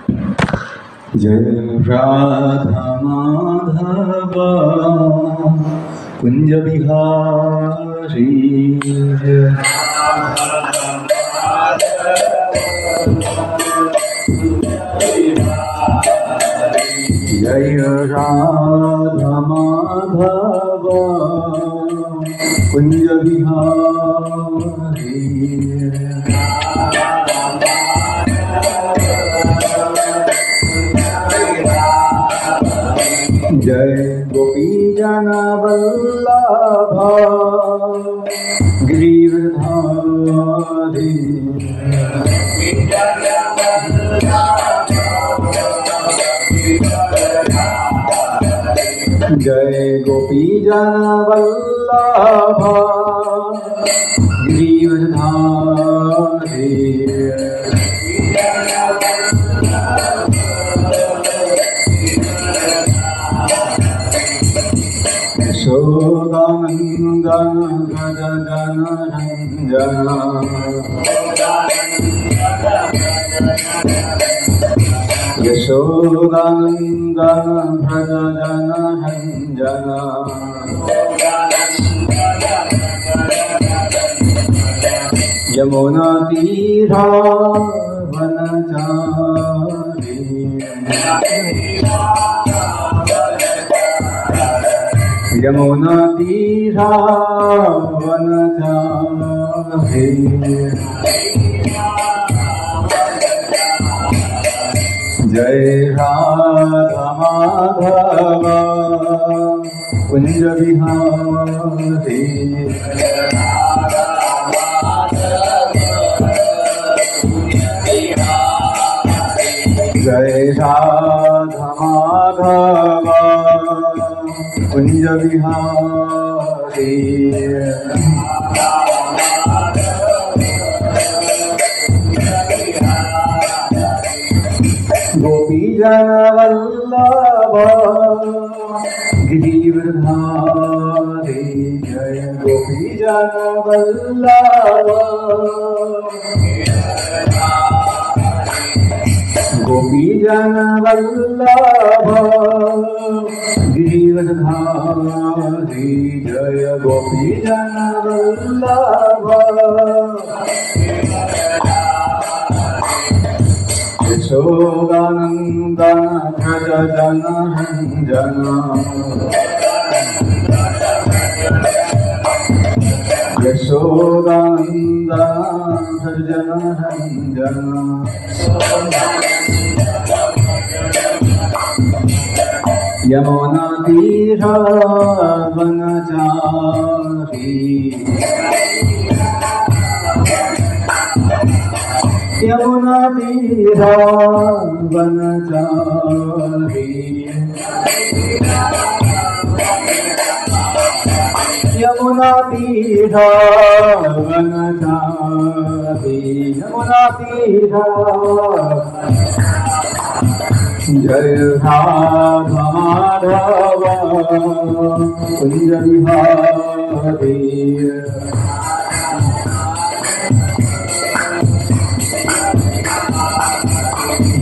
जय राधा माधव कुंज बिहारी जय राधा माधव कुंज बिहारी जय गोपी जन वल्लभ गिरिधारी जय गोपी जन वल्लभ गिरिधारी यशोदानन्दन भज जन रञ्जन यशोदानन्दन भज जन रञ्जन यमुना तीरा वनचारी यमुना तीरा वनचारी जय राधा माधव कुंज बिहारी जय राधा माधव कुंज बिहारी गोपी जन वल्लभ गिरिधारी जय गोपी जन वल्लभ गोपी जन वल्लभ गिरिधारी जय गोपी जन वल्लभ यशोदानन्दन भज जन रञ्जन यशोदानन्दन भज जन रञ्जन यमुना तीरा वनचारी यमुना तीरा वनचारी यमुना तीरा वनचारी यमुना तीरा जय राधा माधव कुंज बिहारी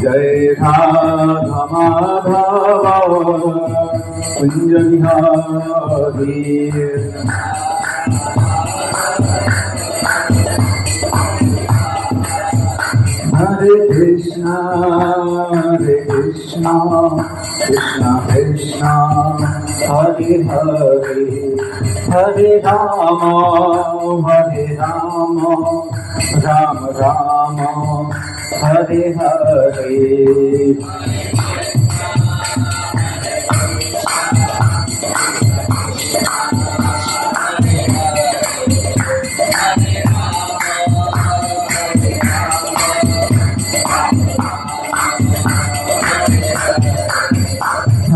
जय राधा माधव कुंज बिहारी हरे Krishna Krishna Krishna Hare Hare Hare Ram Ram Ram Hare Hare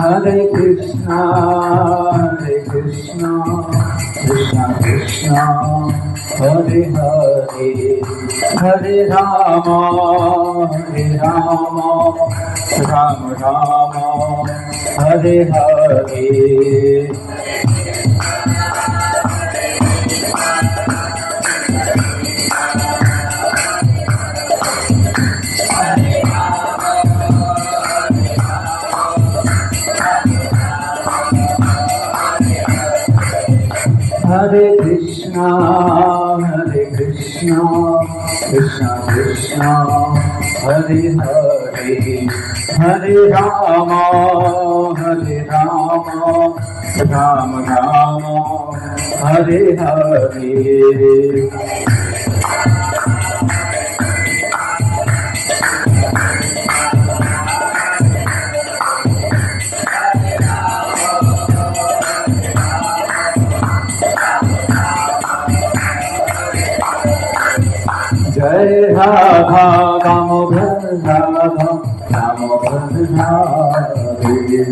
Hare Krishna Krishna Krishna Hare Hare Hare Ram Ram Ram Hare Hare Hare Krishna, Krishna Krishna, Hare Hare, Hare Rama, Rama Rama, Hare Hare. Jai Radha Damodar Radha Damodar Radhe.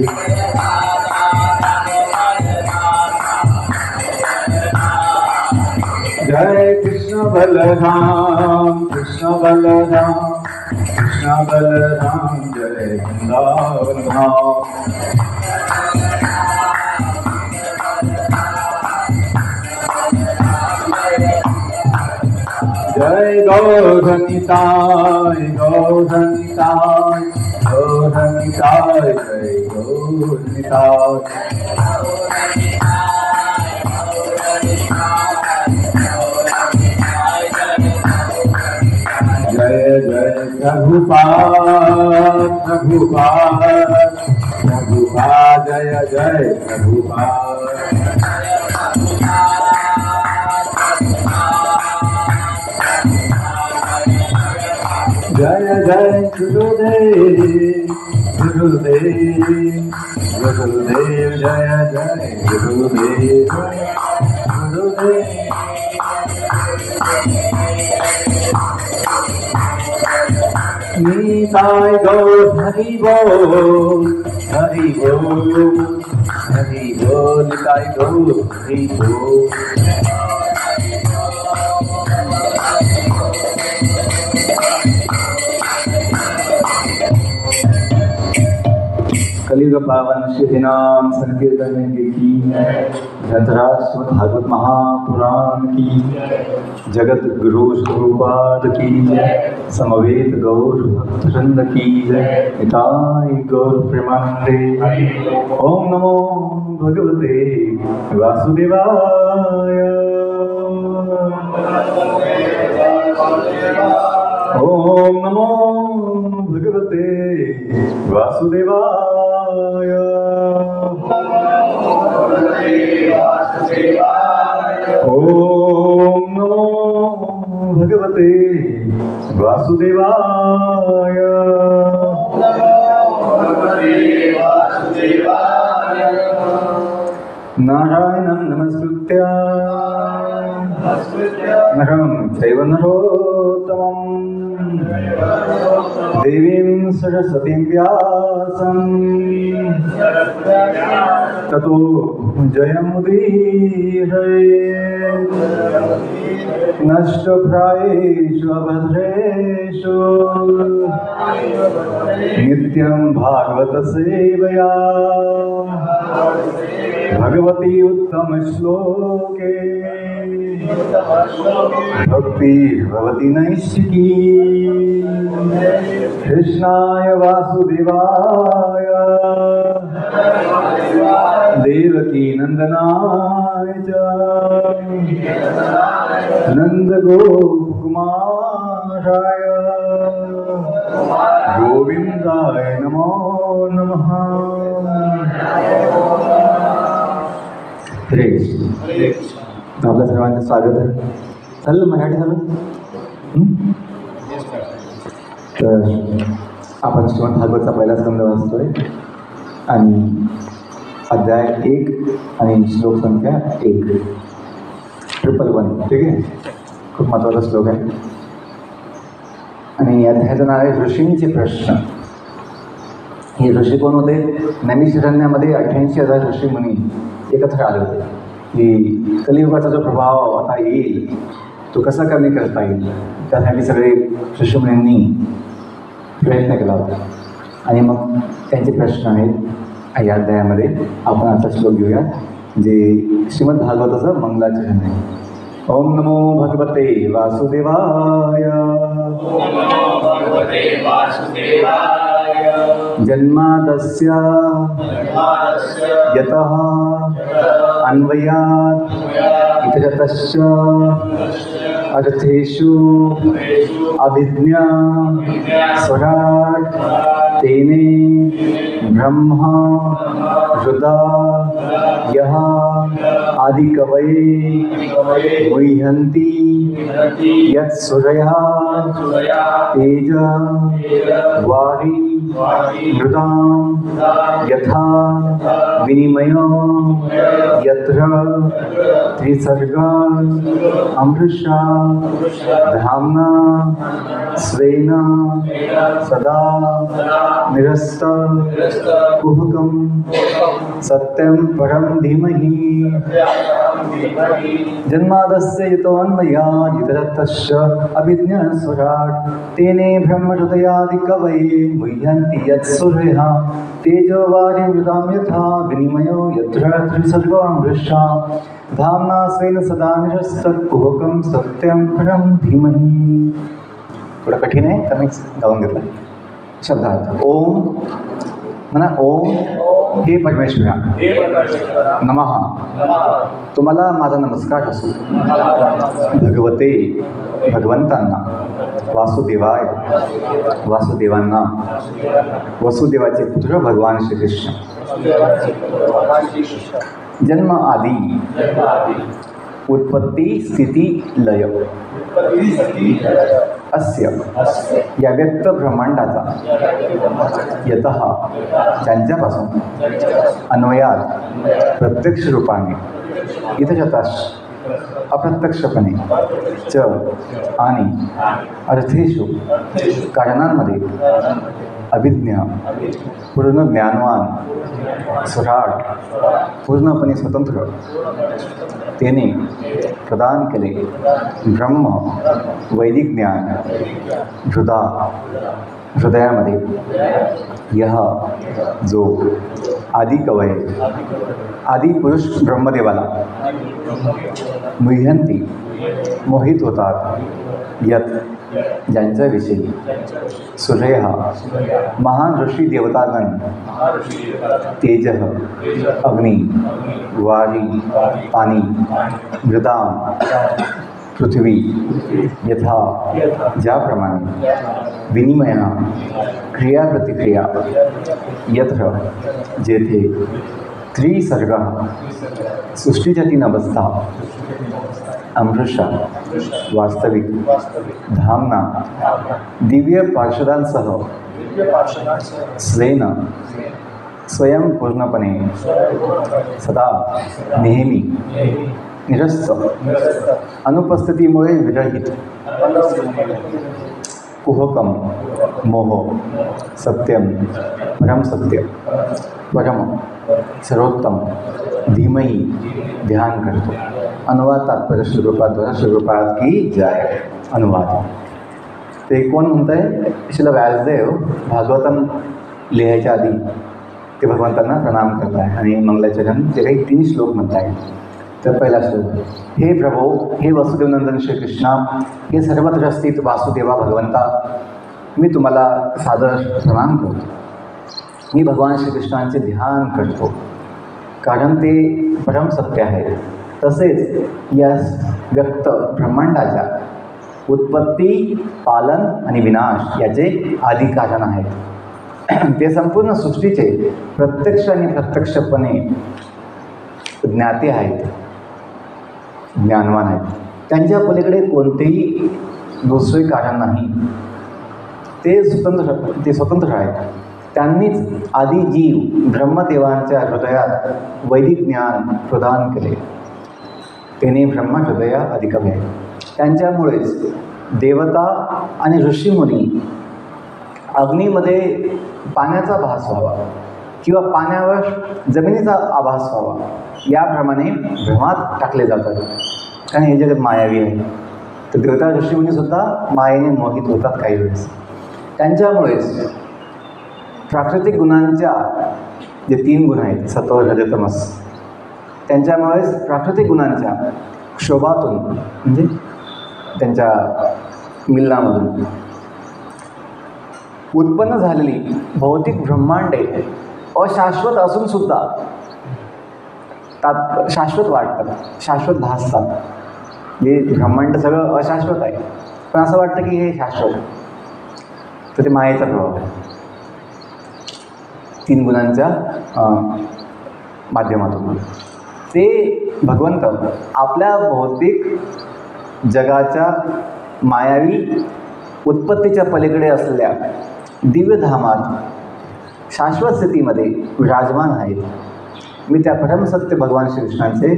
Jai Krishna Balaram Krishna Balaram Krishna Balaram Jai Vrindavan Dham. Jai Gaudanitai, Gaudanitai, Gaudanitai, Jai Gaudanitai. Jai Jai Prabhupada, Prabhupada, Prabhupada, Jai Jai Prabhupada. Jaya Jaya Gurudev, Gurudev, Gurudev, Jaya Jaya Gurudev, Gurudev. Nitai Gaur Hari Bol, Hari Bol, Hari Bol, Nitai Gaur Hari Bol. कलियुग पावन श्री नाम संकीर्तन की धृतराष्ट्र भागवत महापुराण की जगत गुरु स्वरूपाद की समवेत गौर भक्तवृंद की निताय गौर प्रेमानंदे। ओम नमो भगवते वासुदेवाय। ओम नमो भगवते वासुदेवाय। ओम नमो भगवते वासुदेवाय। नारायणं नमस्कृत्य नरं चैव नरोत्तमं देवीं सरस्वतीं व्यासं ततो जयमुदीरयेत्। नष्टप्रायेषु अभद्रेषु नित्यं भागवत सेवया भगवती उत्तम श्लोके भक्ति भवति नैष्ठिकी। कृष्णाय वासुदेवाय देवकी नंदनाय च नंदगोपकुमाराय गोविंदाय नमो नमः। हरे कृष्ण। आपल्या सर्वांचं स्वागत आहे। चालेल मराठी झालं तर आपण श्रीमद भागवतचा पहिला स्कंद वाचतोय आणि अध्याय 1 आणि श्लोक संख्या 1 111। ठीक आहे, खूप महत्त्वाचा श्लोक आहे आणि अध्यायाचं नाव आहे ऋषींचे प्रश्न। हे ऋषी कोण होते? नैमिषारण्यामध्ये 88,000 ऋषीमुनी एकत्र आले होते की कलियुगाचा जो प्रभाव आता येईल तो कसा कमी करता येईल, त्यासाठी सगळे ऋषीमुनींनी प्रयत्न केला होता आणि मग त्यांचे प्रश्न आहेत या अध्यायामध्ये। आपण आता श्लोक घेऊया जे श्रीमद भागवताचं मंगलाचरण आहे। ओम नमो भगवते वासुदेवाय। जन्मादस्य यतः अन्वयात् यतश्च अर्थेषु अभिज्ञा स्वराट् तेने ब्रह्मा हृदा यः आदिकवये मुह्यन्ति यत्सूरयः तेज वारि मृदां यथा विनिमयो यत्र त्रिसर्गा अमृषा धाम्ना स्वेन सदा निरस्त कुहकं सत्यं परं धीमहि जन्मादस्य यतोऽन्वयात् यततश्च अभिज्ञस्वराट् तेने ब्रह्महृदयादिकवये मुह्यन्ति यत्सूरयः तेजो वारिमृदां यथा विनिमयो यत्र त्रिसर्गमृषा धाम्ना स्वेन सदा निरस्तकुहकं सत्यं परं धीमहि. थोडं कठीण आहे तर मी गाऊन घेतलं. शब्दार्थ ओम म्हणा. ओम हे परमेश्वरा नमः. तुम्हाला माझा नमस्कार असो. भगवते भगवंतांना, वासुदेवाय वासुदेवांना, वसुदेवाचे पुत्र भगवान श्रीकृष्ण. जन्म आदि उत्पत्ती स्थिती लय अस्य या व्यक्त ब्रह्मांडाचा यतः त्यांच्यापासून अन्वयात प्रत्यक्ष रूपाने इतशताश अप्रत्यक्षपणे च आणि अर्थेषु कारणांमध्ये अभिज्ञा पूर्ण ज्ञानवान स्वराट पूर्णपणे स्वतंत्र तेने प्रदान केले ब्रह्म वैदिक ज्ञान हृदयामध्ये यह जो आदिकवय आदि पुरुष ब्रह्मदेवाला मुह्यंती मोहित होतात यत ज्यांच्याविषयी सूर्य महान ऋषी देवतागण तेज अग्नि वारी पाणी मृदा पृथ्वी यथा ज्याप्रमाणे विनिमया क्रियाप्रतिक्रिया यत्र जेथे त्रिसर्ग सृष्टीच्या 3 अवस्था अमृषा वास्तविक धामना दिव्य पार्षदांसह स्वेन स्वयं पूर्णपणे सदा नेहमी निरस्त अनुपस्थितीमुळे विरहित कुहकम मोह सत्यम परम सत्य परम सर्वोत्तम धीमही ध्यान करतो. अनुवाद तात्पर्य श्रीगोपाल की जय. अनुवाद ते कोण म्हणत आहे? श्रील व्यासदेव भागवतम लिहायच्या आधी ते भगवंतांना प्रणाम करत आहे आणि मंगलाचरण जे काही 3 श्लोक म्हणत आहेत. तर पहिला श्लोक. हे प्रभो, हे वसुदेवनंदन श्रीकृष्णा, हे सर्वत्र स्थित वासुदेवा भगवंता, मी तुम्हाला सादर प्रणाम करतो. मी भगवान श्रीकृष्णांचे ध्यान करतो कारण ते परम सत्य आहे. तसेच या व्यक्त ब्रह्मांडाच्या उत्पत्ती, पालन आणि विनाश याचे आदी कारण आहेत. ते संपूर्ण सृष्टीचे प्रत्यक्ष आणि प्रत्यक्षपणे ज्ञाते आहेत, ज्ञानवान आहेत. त्यांच्या पलीकडे कोणतेही दुसरे कारण नाही. ते स्वतंत्र आहेत. त्यांनीच आदी जीव ब्रह्मदेवांच्या हृदयात वैदिक ज्ञान प्रदान केले. तेने ब्रह्म हृदय अधिकमे. त्यांच्यामुळेच देवता आणि ऋषीमुनी अग्नीमध्ये पाण्याचा भास व्हावा किंवा पाण्यावर जमिनीचा आभास व्हावा याप्रमाणे भ्रमात टाकले जातात. कारण हे जगत मायावी आहे. तर देवता ऋषीमुनीसुद्धा मायेने मोहित होतात काही वेळेस. त्यांच्यामुळेच प्राकृतिक गुणांच्या जे 3 गुण आहेत सत्व रज तमस, त्यांच्यामुळेच प्राकृतिक गुणांच्या क्षोभातून म्हणजे त्यांच्या मिलनामधून उत्पन्न झालेली भौतिक ब्रह्मांडे अशाश्वत असूनसुद्धा शाश्वत वाटतात, शाश्वत भासतात. हे ब्रह्मांड सगळं अशाश्वत आहे, पण असं वाटतं की हे शाश्वत. तर ते मायेचा प्रभाव आहे, 3 गुणांच्या माध्यमातून. ते भगवंत आपल्या भौतिक जगाच्या मायावी उत्पत्तीच्या पलीकडे असलेल्या दिव्यधामात शाश्वत स्थितीमध्ये विराजमान आहेत. मी त्या परमसत्य भगवान श्रीकृष्णांचे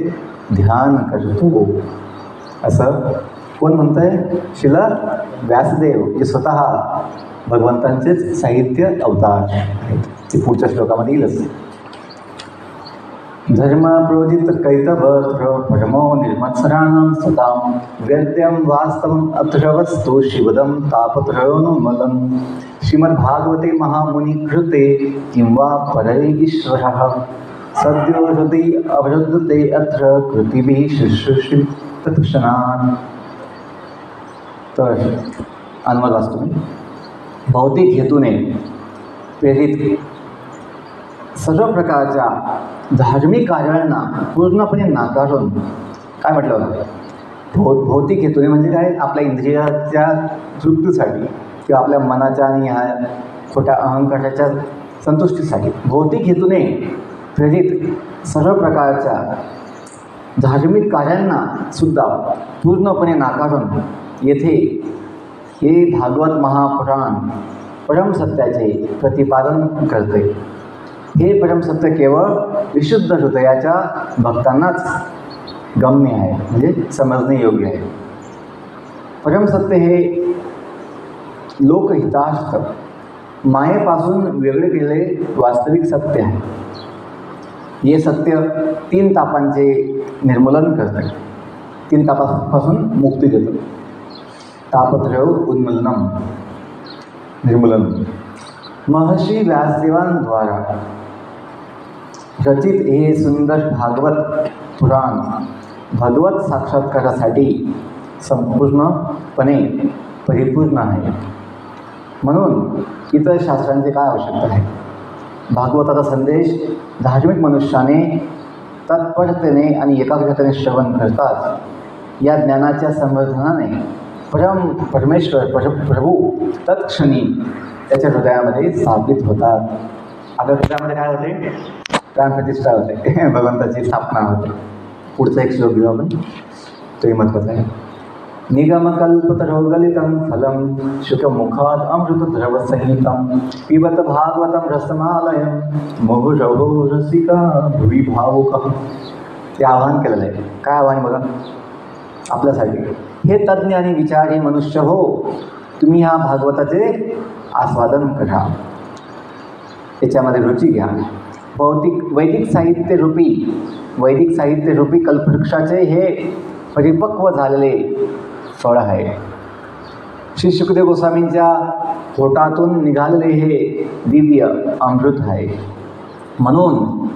ध्यान करतो, असं कोण म्हणतं आहे? श्रील व्यासदेव, जे स्वतः भगवंतांचेच साहित्य अवतार आहेत. ते पुढच्या श्लोकामध्ये येईलच. धर्म प्रोदित कैतवत्र परमो निर्मत्सराणां सतां वेद्यं वास्तवम् अत्र वस्तु शिवदं तापत्रयोन्मूलं श्रीमद्भागवते महामुनिकृते किं वा परैश्वरः सद्यो हृदि अवरुद्धते अत्र कृतिभिः शुश्रूषि तत्क्षणात्. तर अनुवाद वाचतो मी. भौतिक हेतूने प्रेरित सर्व प्रकारच्या धार्मिक कार्यांना पूर्णपणे नाकारून, काय म्हटलं होतं, भौतिक हेतूने म्हणजे काय, आपल्या इंद्रियाच्या तृप्तीसाठी किंवा आपल्या मनाच्या आणि ह्या खोट्या अहंकाराच्या संतुष्टीसाठी भौतिक हेतूने प्रेरित सर्व प्रकारच्या धार्मिक कार्यांना सुद्धा पूर्णपणे नाकारून येथे हे भागवत महापुराण परमसत्याचे प्रतिपादन करते. हे परमसत्य केवळ विशुद्ध हृदयाच्या भक्तांनाच गम्य आहे, म्हणजे समजणे योग्य आहे. परमसत्य हे लोकहितार्थ, मायेपासून वेगळे केलेले वास्तविक सत्य आहे. हे सत्य 3 तापांचे निर्मूलन करते, 3 तापापासून मुक्ती देतं. तापत्रय उन्मूलनम, निर्मूलन. महर्षी व्यासदेवांद्वारा रचित हे सुंदर भागवत पुराण भगवत साक्षात्कारासाठी संपूर्णपणे परिपूर्ण आहे. म्हणून इतर शास्त्रांची काय आवश्यकता आहे? भागवताचा संदेश धार्मिक मनुष्याने तत्परतेने आणि एकाग्रतेने श्रवण करतात. या ज्ञानाच्या समर्थनाने परमेश्वर प्रभू तत्क्षणी त्याच्या हृदयामध्ये स्थापित होतात. आपल्या हृदयामध्ये काय होते? प्राणप्रतिष्ठा होते, भगवंताची स्थापना होते. पुढचा एक श्लोक घेऊ आपण, तोही महत्त्वाचा आहे. निगमकल्पतरोगलितं फलं शुकमुखात् अमृतद्रवसहितं पिबत भागवतं रसमालयं मुहुरहो रसिका भुवि भावुकः. ते आवाहन केलेलं आहे. काय आव्हान बघा आपल्यासाठी? हे तज्ज्ञ आणि विचारी मनुष्य हो, तुम्ही ह्या भागवताचे आस्वादन करा, त्याच्यामध्ये रुची घ्या. वैदिक साहित्य रूपी कल्पवृक्षाचे हे परिपक्व झालेले फळ आहे. श्री शुकदेव गोस्वामींच्या पोटातून निघालेले हे दिव्य अमृत आहे. म्हणून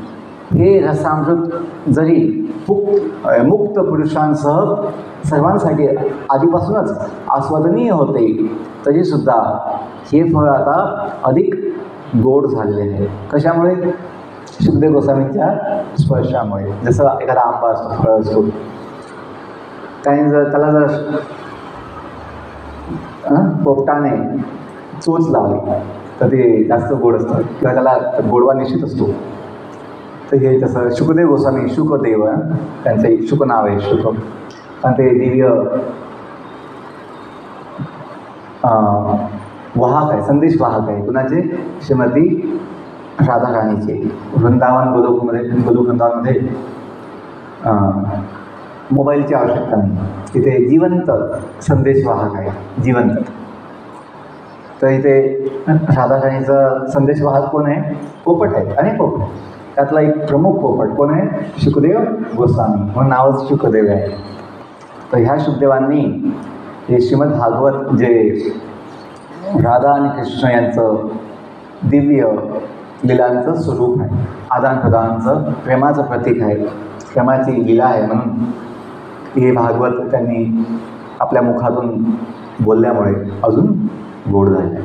हे रसामृत जरी मुक्त पुरुषांसह सर्वांसाठी आधीपासूनच आस्वादनीय होते, तरीसुद्धा हे फळ आता अधिक गोड झालेले आहे. कशामुळे? शुकदेव गोस्वामींच्या स्पर्शामुळे. जसं एखादा आंबा असतो, फळ असतो, त्याला जर पोपटाने चोच लावली तर ते जास्त गोड असतं किंवा त्याला गोडवा निश्चित असतो. तर हे तसं शुकदेव गोस्वामी, शुकदेव त्यांचं शुक नाव आहे, शुक. आणि ते दिव्य वाहक आहे, संदेश वाहक आहे. कुणाचे? श्रीमती राधा राणीचे. वृंदावन गोलोक वृंदावनमध्ये मोबाईलची आवश्यकता नाही, तिथे जिवंत संदेश वाहक आहे, जिवंत. तर इथे राधा राणीचा संदेश वाहक कोण आहे? पोपट आहे, अनेक पोपट. त्यातला एक प्रमुख पोपट कोण आहे? शुकदेव गोस्वामी, म्हणून नावच शुकदेव आहे. तर ह्या शुकदेवांनी हे श्रीमद भागवत, जे राधा आणि कृष्ण यांचं दिव्य लीलांचं स्वरूप आहे, आदानप्रदानाचं प्रेमाचं प्रतीक आहे, प्रेमाची लीला आहे, म्हणून हे भागवत त्यांनी आपल्या मुखातून बोलल्यामुळे अजून गोड झाले.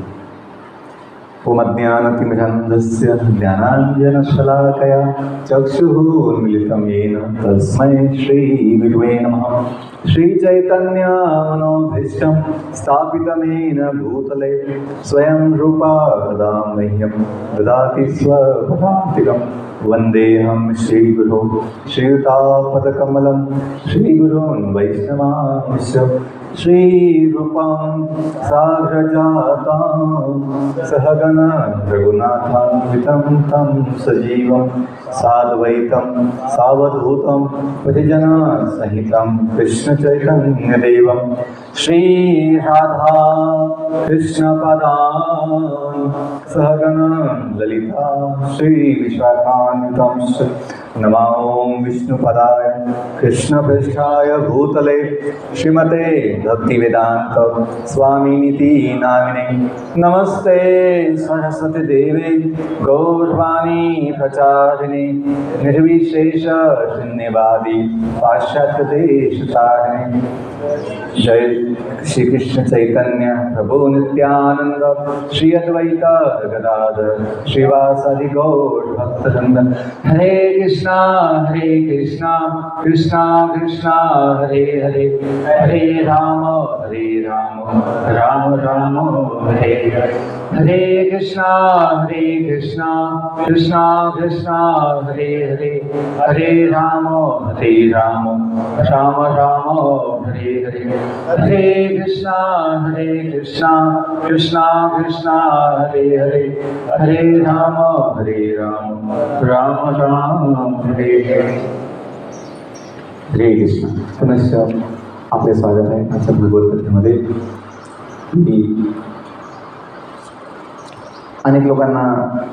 ओमज्ञानतिमिरन्धस्य ज्ञानाञ्जनशलाकया चक्षुरुन्मिलितं येन तस्मै श्रीगुरुवे नमः। श्रीचैतन्यमनोभीष्टं स्थापितमेन भूतले स्वयं रूपा कदा मह्यं ददाति स्वपदान्तिकं। वन्देऽहं श्रीगुरो श्रीयुतापदकमलं श्रीगुरून् वैष्णवांश्च श्रीरूपां साग्रजातां सहगण रघुनाथान्वितं तं सजीवं साद्वैतं सावधूतं परिजनसहितं कृष्णचैतन्यदेवं श्रीराधा कृष्णपदान् सहगण ललिता श्रीविशाखान्वितं नमो विष्णुपदाय कृष्णपृष्ठाय भूतले श्रीमते भक्तिवेदांत स्वामिनिति नामिने। नमस्ते सरस्वती देवे गौरवाणी प्रचारिणे निर्विशेष शून्यवादी पाश्चात्य देशतारिणे। जय श्री कृष्ण चैतन्य प्रभु नित्यानंद श्री अद्वैत गदाधर श्रीवासादि गौर भक्तवृंद। हरे कृष्णा कृष्णा कृष्णा हरे हरे हरे राम राम राम हरे हरे। हरे कृष्णा कृष्णा कृष्णा हरे हरे हरे राम राम राम हरे हरे। हरे कृष्णा कृष्णा कृष्णा हरे हरे हरे राम राम राम हरे हरे। हरे कृष्ण। पुनश्च आपले स्वागत आहे आजच्या भगवद्गीतेमध्ये। अनेक लोकांना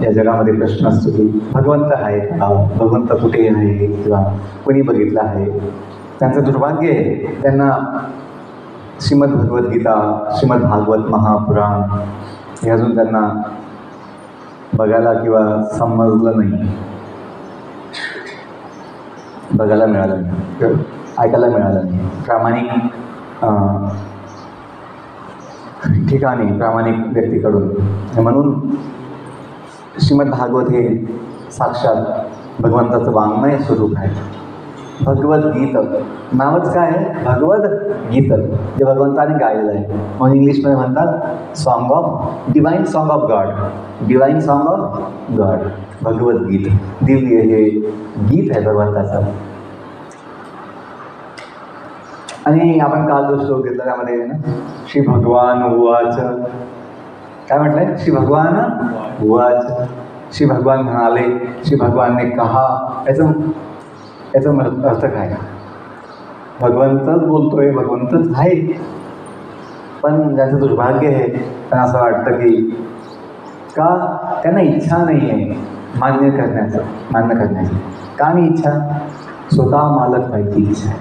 या जगामध्ये प्रश्न असतो की भगवंत आहे का, भगवंत कुठे आहे किंवा कोणी बघितलं आहे। त्यांचं दुर्भाग्य आहे, त्यांना श्रीमद भगवद्गीता श्रीमद भागवत महापुराण हे अजून त्यांना बघायला किंवा समजलं नाही, बघायला मिळालं नाही किंवा ऐकायला मिळालं नाही। प्रामाणिक ठिकाणी प्रामाणिक व्यक्तीकडून। म्हणून श्रीमद भागवत हे साक्षात भगवंताचं वाङ्मय स्वरूप आहे। भगवद्गीता नावच काय आहे, भगवद्गीता, जे भगवंताने गायलेलं आहे। म्हणून इंग्लिशमध्ये म्हणतात song of divine song of God, divine song of God Bhagavad Gita. Divya हे गीत आहे भगवंताचं। आणि आपण काल जो श्लोक घेतला त्यामध्ये ना श्री भगवान उवाच, काय म्हटलंय, श्री भगवान उवाच, श्री भगवान म्हणाले, श्री भगवान ने कहा। याचा अर्थ काय, भगवंतच बोलतोय, भगवंतच आहे। पण ज्याचं दुर्भाग्य आहे त्यांना असं वाटतं की का त्यांना इच्छा नाही आहे मान्य करण्याची। का नाही इच्छा, स्वतः मालक व्हायची इच्छा आहे,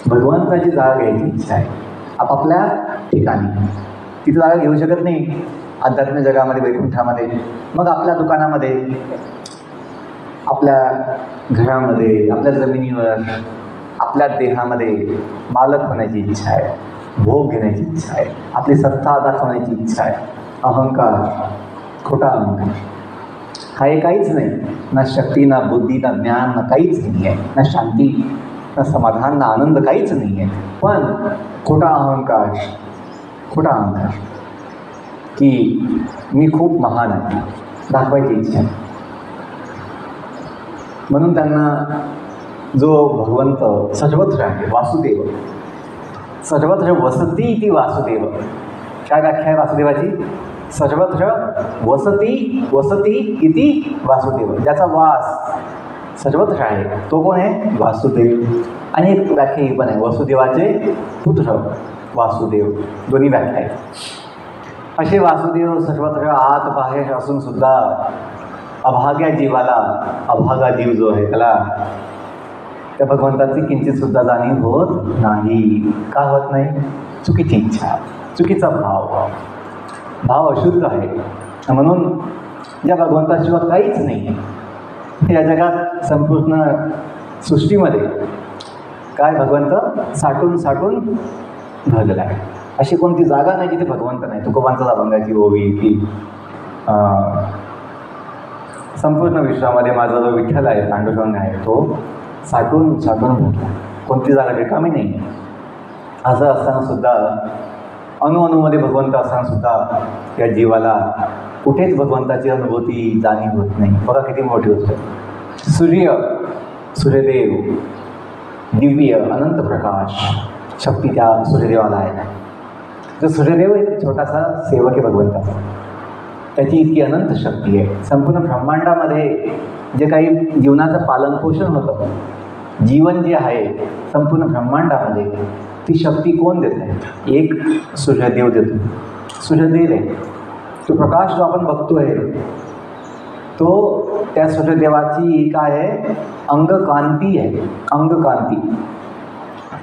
भगवंताची जागा घ्यायची इच्छा आहे आपापल्या ठिकाणी। तिथं जागा घेऊ शकत नाही आध्यात्मिक जगामध्ये, वैकुंठामध्ये। मग आपल्या दुकानामध्ये, आपल्या घरामध्ये, आपल्या जमिनीवर, आपल्या देहामध्ये मालक होण्याची इच्छा आहे, भोग घेण्याची इच्छा आहे, आपली सत्ता दाखवण्याची इच्छा आहे। अहंकार, खोटा अहंकार, हा हे काहीच नाही, ना शक्ती, ना बुद्धी, ना ज्ञान, ना काहीच नाही आहे, ना शांती, ना समाधान, ना आनंद, काहीच नाही आहे। पण खोटा अहंकार की मी खूप महान आहे दाखवायची इच्छा आहे। म्हणून त्यांना जो भगवंत सर्वत्र आहे, वासुदेव, सर्वत्र वसती इति वासुदेव। काय व्याख्या आहे वासुदेवाची, सर्वत्र वसती इति वासुदेव, ज्याचा वास सर्वत्र आहे तो कोण आहे, वासुदेव। आणि एक व्याख्या ही पण आहे, वसुदेवाचे पुत्र वासुदेव, दोन्ही व्याख्या आहेत। असे वासुदेव सर्वत्र आत बाहेर असून सुद्धा अभाग्या जीवाला, अभागा जीव जो आहे त्याला त्या भगवंताची किंचित सुद्धा जाणीव होत नाही। का होत नाही, चुकीची इच्छा, चुकीचा भाव अशुद्ध आहे। म्हणून या भगवंताशिवाय काहीच नाही या जगात, संपूर्ण सृष्टीमध्ये काय भगवंत साठून भरलेला आहे। अशी कोणती जागा नाही जिथे भगवंत नाही। तुकोबांचा अभंगाची ओवी की संपूर्ण विश्वामध्ये माझा जो विठ्ठल आहे, पांडुरंग आहे, तो साठून साठून भरला. कोणती जागा रिकामी नाही. असं असतानासुद्धा अणुअणूमध्ये भगवंत असतानासुद्धा त्या जीवाला कुठेच भगवंताची अनुभूती जाणीव होत नाही. बघा किती मोठी गोष्ट. सूर्यदेव दिव्य अनंत प्रकाश शक्ती त्या सूर्यदेवाला आहे. जो सूर्यदेव एक छोटासा सेवक आहे भगवंताचा, त्याची इतकी अनंत शक्ती आहे. संपूर्ण ब्रह्मांडामध्ये जे काही जीवनाचं पालनपोषण होतं, जीवन जे आहे संपूर्ण ब्रह्मांडामध्ये, ती शक्ती कोण देत आहे? एक सूर्यदेव देतो. सूर्यदेव आहे तो प्रकाश जो आपण बघतोय, तो त्या सूर्यदेवाची काय आहे? अंगकांती आहे. अंगकांती,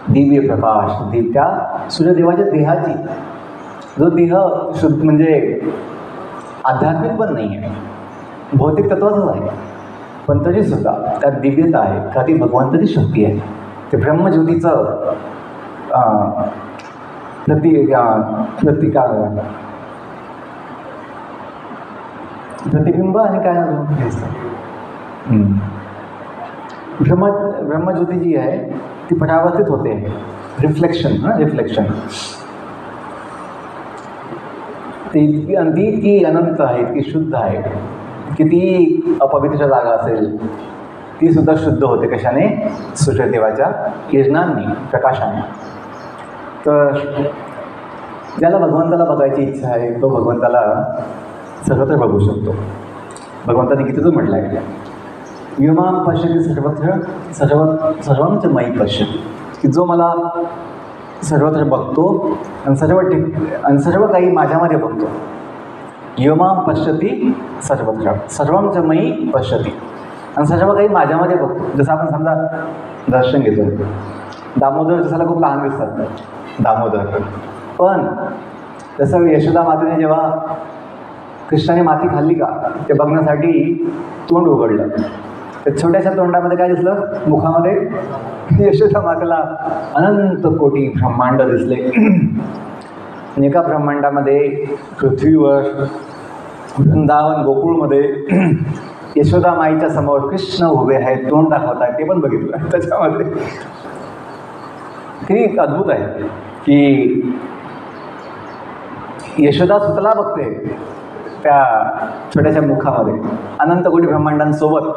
दिव्य प्रकाश, त्या सूर्यदेवाच्या देहाची, जो देह शुद्ध म्हणजे आध्यात्मिक पण नाही आहे, भौतिक तत्वाचंच आहे, पण तरीसुद्धा त्यात दिव्यता आहे. का? ती भगवंताची शक्ती आहे. ते ब्रह्मज्योतीचं प्रतिबिंब आणि काय ब्रह्मज्योती जी आहे ती परावर्तित होते. रिफ्लेक्शन ती इतकी अनंत आहे, इतकी शुद्ध आहे. किती अपवित्र जागा असेल ती सुद्धा शुद्ध होते. कशाने? सूर्यदेवाच्या किरणांनी, प्रकाशाने. तर ज्याला भगवंताला बघायची इच्छा आहे तो भगवंताला सर्वत्र बघू शकतो. भगवंताने कितीच म्हटलं आहे, व्योमां पश्यति सर्वत्र सर्वंच मयि पश्यति, की जो मला सर्वत्र बघतो आणि सर्व काही माझ्यामध्ये बघतो. व्योमां पश्यति सर्वत्र सर्वंच मयि पश्यति, आणि सर्व काही माझ्यामध्ये बघतो. जसं आपण समजा दर्शन घेतो, दामोदर दिसायला खूप लहान दिसतात दामोदर, पण जसं यशोदा मातेने जेव्हा कृष्णाने माती खाल्ली का ते बघण्यासाठी तोंड उघडलं, तर छोट्याशा तोंडामध्ये काय दिसलं? मुखामध्ये यशोदा मातेला अनंत कोटी ब्रह्मांड दिसले. आणि एका ब्रह्मांडामध्ये पृथ्वीवर, वृंदावन गोकुळमध्ये यशोदा माईच्या समोर कृष्ण उभे आहेत, तोंड दाखवत आहेत, ते पण बघितलं. त्याच्यामध्ये किती अद्भुत आहे की यशोदा स्वतःला बघते त्या छोट्याशा मुखामध्ये अनंत कोटी ब्रह्मांडांसोबत.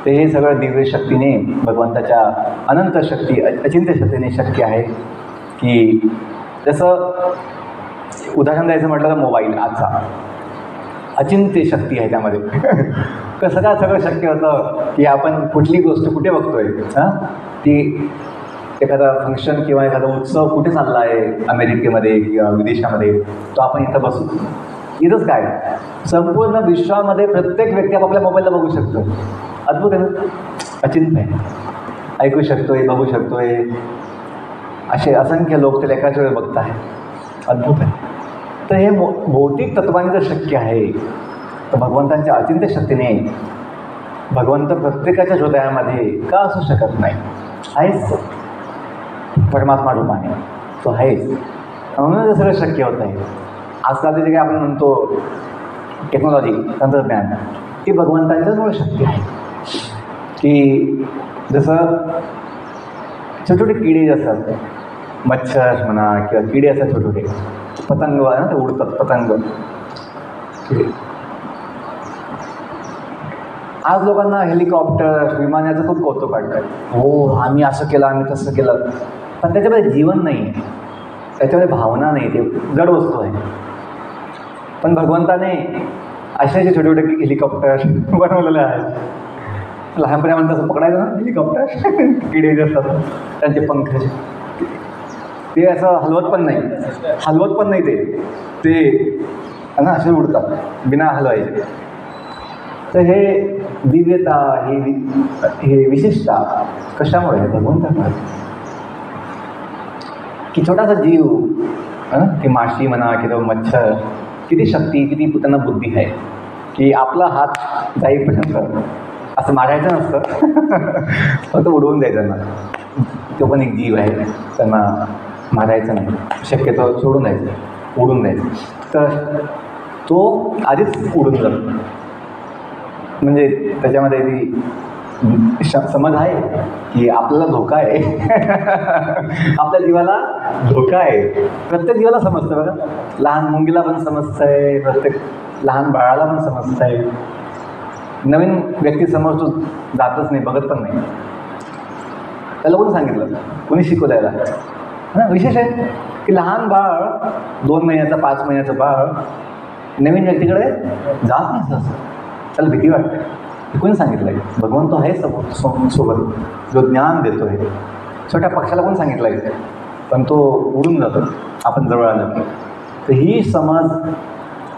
ते हे सगळं दिव्य शक्तीने, भगवंताच्या अनंत शक्ती, अचिंत्य शक्तीने शक्य आहे. की जसं उदाहरण द्यायचं म्हटलं तर मोबाईल आजचा अचिंत्य शक्ती आहे त्यामध्ये. कसं काय सगळं शक्य होतं की आपण कुठली गोष्ट कुठे बघतोय, ती एखादा फंक्शन किंवा एखादा उत्सव कुठे चालला आहे अमेरिकेमध्ये किंवा विदेशामध्ये, तो आपण इथं बसू. इथंच काय संपूर्ण विश्वामध्ये प्रत्येक व्यक्ती आपापल्या मोबाईलला बघू शकतो. अद्भुत आहे ना? अचिंत्य आहे. ऐकू शकतोय, बघू शकतोय. असे असंख्य लोक त्याला एकाच वेळी बघत आहेत. अद्भुत आहे. तर हे भौतिक तत्वाने जर शक्य आहे तर भगवंतांच्या अचिंत्य शक्तीने भगवंत प्रत्येकाच्या हृदयामध्ये का असू शकत नाही? आहेच तो परमात्मा रूपाने, तो आहेच. म्हणून सगळं शक्य होत आहे. आजकालचे जे काही आपण म्हणतो टेक्नॉलॉजी, तंत्रज्ञान, ती भगवंतांच्याचमुळे शक्य आहे. की जसं छोटे छोटे किडे जे असतात, मच्छर म्हणा किंवा किडे असतात, छोटे छोटे पतंग ना, ते उडतात पतंग किडे. आज लोकांना हेलिकॉप्टर, विमानाचं खूप कौतुक वाटतं. हो, आम्ही असं केलं, आम्ही तसं केलं, पण त्याच्यामध्ये जीवन नाही आहे, त्याच्यामध्ये भावना नाही, ते जड वस्तू आहे. पण भगवंताने असे छोटे छोटे हेलिकॉप्टर बनवलेले आहेत. लहानपणी म्हणतात असं पकडायचं ना हेलिकॉप्टर, किडे जे असतात त्यांचे पंख, ते असं हलवत पण नाही, ते ना असे उडतात बिना हलवायचे. तर हे दिव्यता, हे विशेषता कशामुळे आहे? भगवंतामुळे. की छोटासा जीव, की माशी म्हणा किंवा मच्छर, किती शक्ती, किती त्यांना बुद्धी आहे की आपला हात जाईपर्यंत असं मारायचं नसतं, फक्त उडवून द्यायचं ना. तो पण एक जीव आहे, त्यांना मारायचं नाही, शक्यतो सोडून द्यायचं, उडून द्यायचं. तर तो आधीच उडून जातो. म्हणजे त्याच्यामध्ये ती समज आहे की आपल्याला धोका आहे. आपल्या जीवाला धोका आहे. प्रत्येक जीवाला समजतं बघा. लहान मुंगीला पण समजतंय, प्रत्येक लहान बाळाला पण समजतंय. नवीन व्यक्तीसमोर तो जातच नाही, बघत पण नाही. त्याला कोणी सांगितलं, कोणी शिकवल्याला ना. विशेष आहे की लहान बाळ, 2 महिन्याचं 5 महिन्याचं बाळ नवीन व्यक्तीकडे जात नाही असं. त्याला भीती वाटते. कोणी सांगितलं आहे? भगवंत आहे सोबत, जो ज्ञान देतो आहे. छोट्या पक्षाला कोण सांगितलं आहे? पण तो उडून जातो आपण जवळ आलं. तर ही समज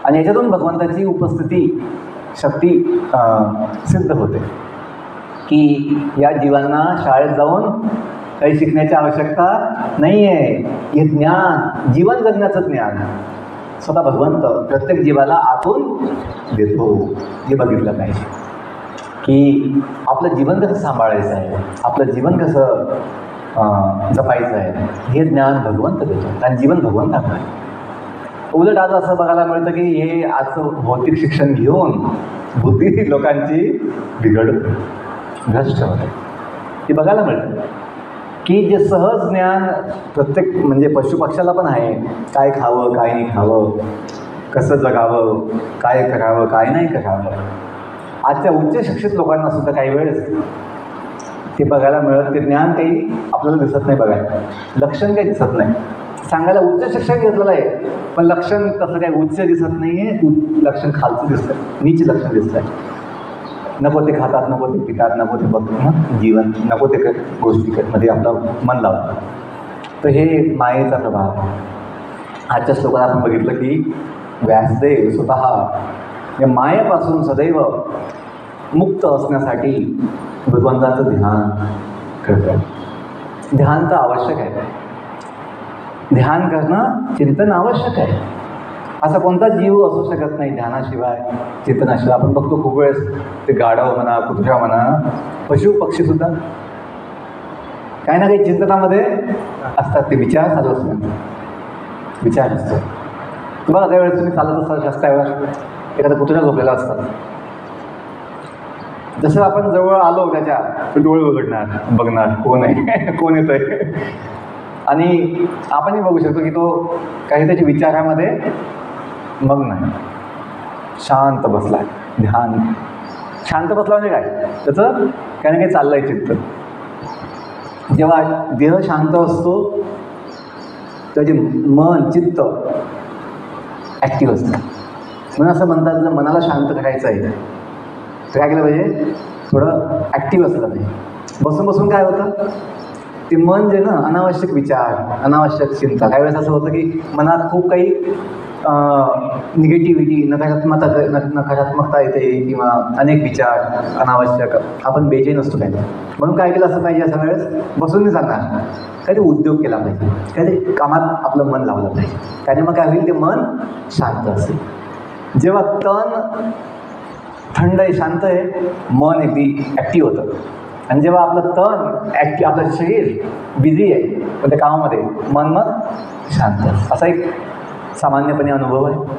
आणि याच्यातून भगवंताची उपस्थिती, शक्ती सिद्ध होते की या जीवांना शाळेत जाऊन काही शिकण्याची आवश्यकता नाही आहे. हे ज्ञान, जीवन जगण्याचं ज्ञान स्वतः भगवंत प्रत्येक जीवाला आतून देतो. हे बघितलं पाहिजे की आपलं जीवन कसं सांभाळायचं आहे, आपलं जीवन कसं जपायचं आहे, हे ज्ञान भगवंत देतो आणि जीवन भगवंत आहे. उलट आज असं बघायला मिळतं की हे आजचं भौतिक शिक्षण घेऊन बुद्धी लोकांची बिघडते, भ्रष्ट होते. ते बघायला मिळतं की जे सहज ज्ञान प्रत्येक म्हणजे पशुपक्ष्याला पण आहे, काय खावं काय नाही खावं, कसं जगावं, काय करावं काय नाही करावं. आजच्या उच्च शिक्षित लोकांना सुद्धा काही वेळेस ते बघायला मिळत, ते ज्ञान काही आपल्याला दिसत नाही. बघायला लक्षण काही दिसत नाही. सांगायला उच्च शिक्षण घेतलेलं आहे, पण लक्षण तसं काही उच्च दिसत नाही आहे. लक्षण खालचं दिसतं, नीच लक्षण दिसत आहे. नको ते खातात, नको ते पितात, नको ते बघतात जीवन, नको ते गोष्टी मध्ये आपलं मन लावतं. तर हे मायेचा प्रभाव. आजच्या श्लोकात आपण बघितलं की व्यासदेव स्वतः या मायेपासून सदैव मुक्त असण्यासाठी भगवंताचं ध्यान करतात. ध्यान तर आवश्यक आहे. ध्यान करणं, चिंतन आवश्यक आहे. असा कोणता जीव असू शकत नाही ध्यानाशिवाय, चिंतनाशिवाय. आपण बघतो खूप वेळेस ते गाढव म्हणा, कुत्रा म्हणा, पशु पक्षीसुद्धा काही ना काही चिंतनामध्ये असतात. ते विचार चालू असतात, विचार असतो. बघा काही वेळेस तुम्ही चालत असतात रस्त्यावर, एखादा कुत्रा झोपलेला असतात. जसं आपण जवळ आलो त्याच्या, डोळे उघडणार, बघणार कोण आहे, कोण येत आहे. आणि आपणही बघू शकतो की तो काही त्याच्या विचारामध्ये मग नाही, शांत बसला आहे. ध्यान शांत बसला म्हणजे काय, त्याचं काही ना काही चाललं आहे चित्त. जेव्हा देह शांत असतो त्याचे मन, चित्त ॲक्टिव्ह असतं. म्हणून असं म्हणतात, जर मनाला शांत करायचं आहे तर काय केलं पाहिजे, थोडं ॲक्टिव्ह असलं पाहिजे. बसून बसून काय होतं, ते मन जे ना अनावश्यक विचार, अनावश्यक चिंता, काही वेळेस असं होतं की मनात खूप काही निगेटिव्हिटी, नकारात्मकता येते किंवा अनेक विचार अनावश्यक, आपण बेचैन असतो काही. म्हणून काय केलं असं पाहिजे, अशा वेळेस बसून नाही चालणार, काहीतरी उद्योग केला पाहिजे, काहीतरी कामात आपलं मन लावलं पाहिजे. त्याने मग काय होईल, ते मन शांत असेल. जेव्हा तन थंड आहे, शांत आहे, मन अगदी ॲक्टिव्ह होतं. आणि जेव्हा आपलं तन आपलं शरीर बिझी आहे पण त्या कामामध्ये, मन मग शांत. असा एक सामान्यपणे अनुभव आहे.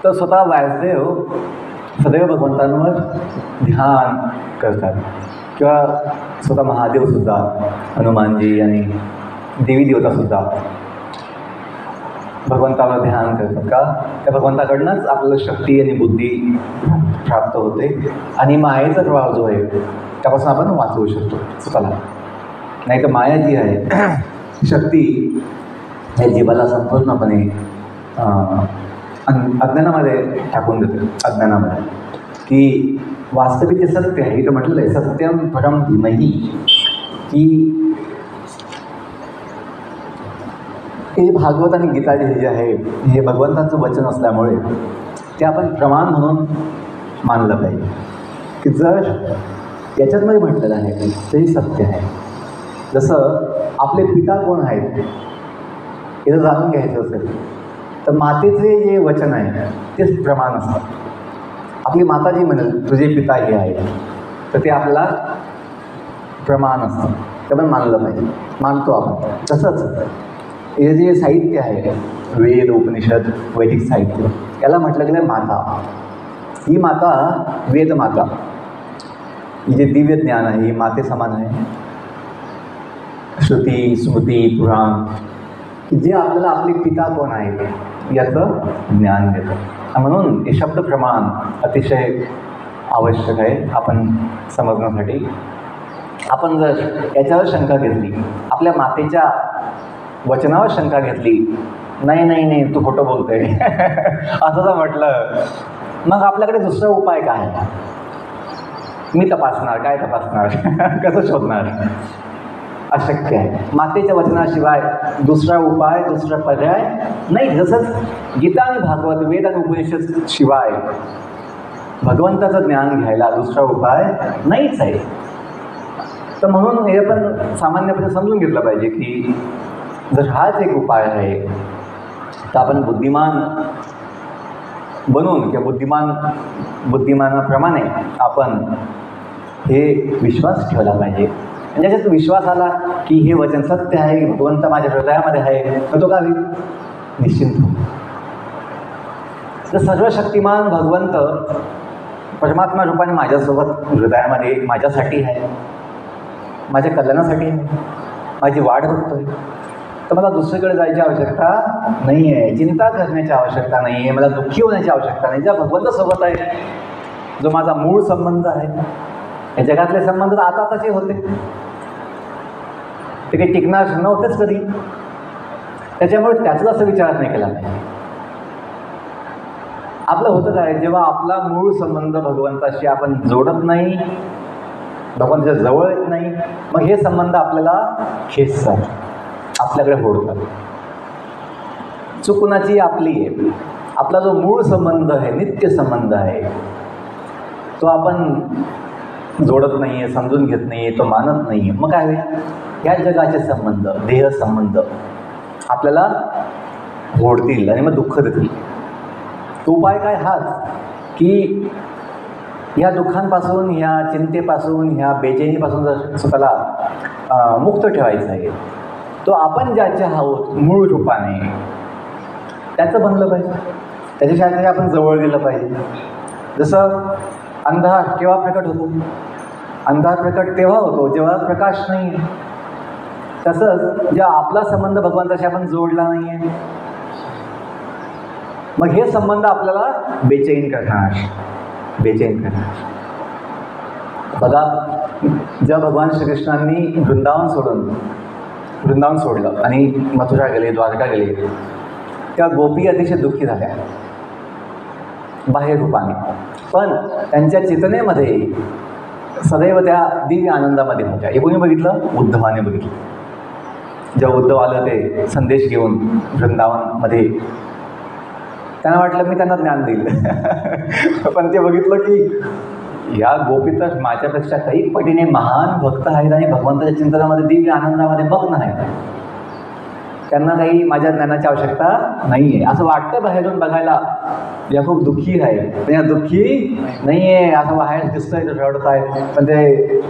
तर स्वतः व्यासदेव सदैव भगवंतांवर ध्यान करतात. किंवा स्वतः महादेवसुद्धा, हनुमानजी आणि देवी देवतासुद्धा भगवंतावर ध्यान करतात. का, त्या भगवंताकडनंच आपल्याला शक्ती आणि बुद्धी प्राप्त होते. आणि मायेचा प्रभाव जो आहे त्यापासून आपण वाचवू शकतो स्वतःला. नाही तर माया जी आहे, शक्ती, या जीवाला संपूर्णपणे अज्ञानामध्ये टाकून देते. अज्ञानामध्ये की वास्तविक जे सत्य आहे, इथं म्हटलेलं आहे सत्यम परम धीमहि, की हे भागवत आणि गीता जे आहे हे भगवंताचं वचन असल्यामुळे ते आपण प्रमाण म्हणून मानलं पाहिजे. की जर याच्यातमध्ये म्हटलेलं आहे तेही सत्य आहे. जसं आपले पिता कोण आहेत हे जर जाणून घ्यायचं असेल तर मातेचे जे वचन आहे तेच प्रमाण असतं. आपली माता जी म्हणेल तुझे पिता हे आहे, तर ते आपला प्रमाण असतं, ते पण मानलं पाहिजे, मानतो आपण. तसंच हे जे साहित्य आहे वेद, उपनिषद, वैदिक साहित्य याला म्हटलं गेलं माता. ही माता वेदमाता, ही जे दिव्य ज्ञान आहे ही माते समान आहे. श्रुती, स्मृती, पुराण की जे आपल्याला आपले पिता कोण आहे याचं ज्ञान देतं. म्हणून हे शब्द प्रमाण अतिशय आवश्यक आहे आपण समजण्यासाठी. आपण जर याच्यावर शंका घेतली, आपल्या मातेच्या वचनावर शंका घेतली, नाही नाही नाही तू खोटं बोलतोय असं जर म्हटलं, मग आपल्याकडे दुसरा उपाय काय? मी तपासणार, काय तपासणार कसं शोधणार? अशक्य आहे. मातेच्या वचनाशिवाय दुसरा उपाय, दुसरा पर्याय नाही. जसंच गीता आणि भागवत, वेद आणि उपनिषद शिवाय भगवंताचं ज्ञान घ्यायला दुसरा उपाय नाहीच आहे. तर म्हणून हे आपण सामान्यपणे समजून घेतलं पाहिजे की जर हाच एक उपाय आहे तर आपण बुद्धिमान बनून किंवा बुद्धिमानाप्रमाणे आपण हे विश्वास ठेवला पाहिजे. ज्याच्यात विश्वास आला की हे वचन सत्य आहे, भगवंत माझ्या हृदयामध्ये आहे, तर तो गावी निश्चिंत हो. तर सर्वशक्तिमान भगवंत परमात्मा रूपाने माझ्यासोबत हृदयामध्ये माझ्यासाठी आहे, माझ्या कल्याणासाठी आहे, माझी वाट बघतोय, तर मला दुसरीकडे जायची आवश्यकता नाही आहे, चिंता करण्याची आवश्यकता नाही आहे, मला दुःखी होण्याची आवश्यकता नाही. ज्या भगवंतासोबत आहे, जो माझा मूळ संबंध आहे, या जगातले संबंध आता कसे होते, ते काही टिकणार नव्हतेच कधी. त्याच्यामुळे त्याचा असं विचार नाही केला पाहिजे. आपलं होतं काय, जेव्हा आपला मूळ संबंध भगवंताशी आपण जोडत नाही, भगवंताच्या जवळ येत नाही, मग हे संबंध आपल्याला खेचतात, आपल्याकडे फोडतात. चूक कुणाची? आपली आहे. आपला जो मूळ संबंध आहे, नित्य संबंध आहे, तो आपण जोडत नाही आहे, समजून घेत नाही आहे, तो मानत नाही आहे. मग काय होईल? या जगाचे संबंध, देह संबंध आपल्याला ओढतील आणि मग दुःख देतील. तो उपाय काय? हाच की ह्या दुःखांपासून, ह्या चिंतेपासून, ह्या बेचैनीपासून जर स्वतःला मुक्त ठेवायचं आहे, तो आपण ज्याचे आहोत मूळ रूपाने त्याचं बनलं पाहिजे, त्याच्यासाठी आपण जवळ गेलं पाहिजे. जसं अंधार केव्हा प्रकट होतो? अंधार प्रकट तेव्हा होतो जेव्हा प्रकाश नाही आहे. तसंच जेव्हा आपला संबंध भगवंताशी आपण जोडला नाही आहे, मग हे संबंध आपल्याला बेचैन करणार. बघा, जेव्हा भगवान श्रीकृष्णांनी वृंदावन सोडलं आणि मथुरा गेले, द्वारका गेले, त्या गोपी अतिशय दुःखी झाल्या बाह्य रूपाने, पण त्यांच्या चेतनेमध्ये सदैव त्या दिव्य आनंदामध्ये होत्या. हे कोणी बघितलं? उद्धवाने बघितलं. जेव्हा उद्धव आलं ते संदेश घेऊन वृंदावनमध्ये, त्यांना वाटलं मी त्यांना ज्ञान देईल पण ते बघितलं की या गोपी तर माझ्यापेक्षा काही पटीने महान भक्त आहेत आणि भगवंताच्या चिंतनामध्ये, दिव्य आनंदामध्ये मग्न आहेत. त्यांना काही माझ्या ज्ञानाची आवश्यकता नाही आहे असं वाटतं बाहेरून बघायला. या खूप दुःखी आहे, पण या दुःखी नाही आहे असं बाहेर दिसतंय, रडत आहे, पण ते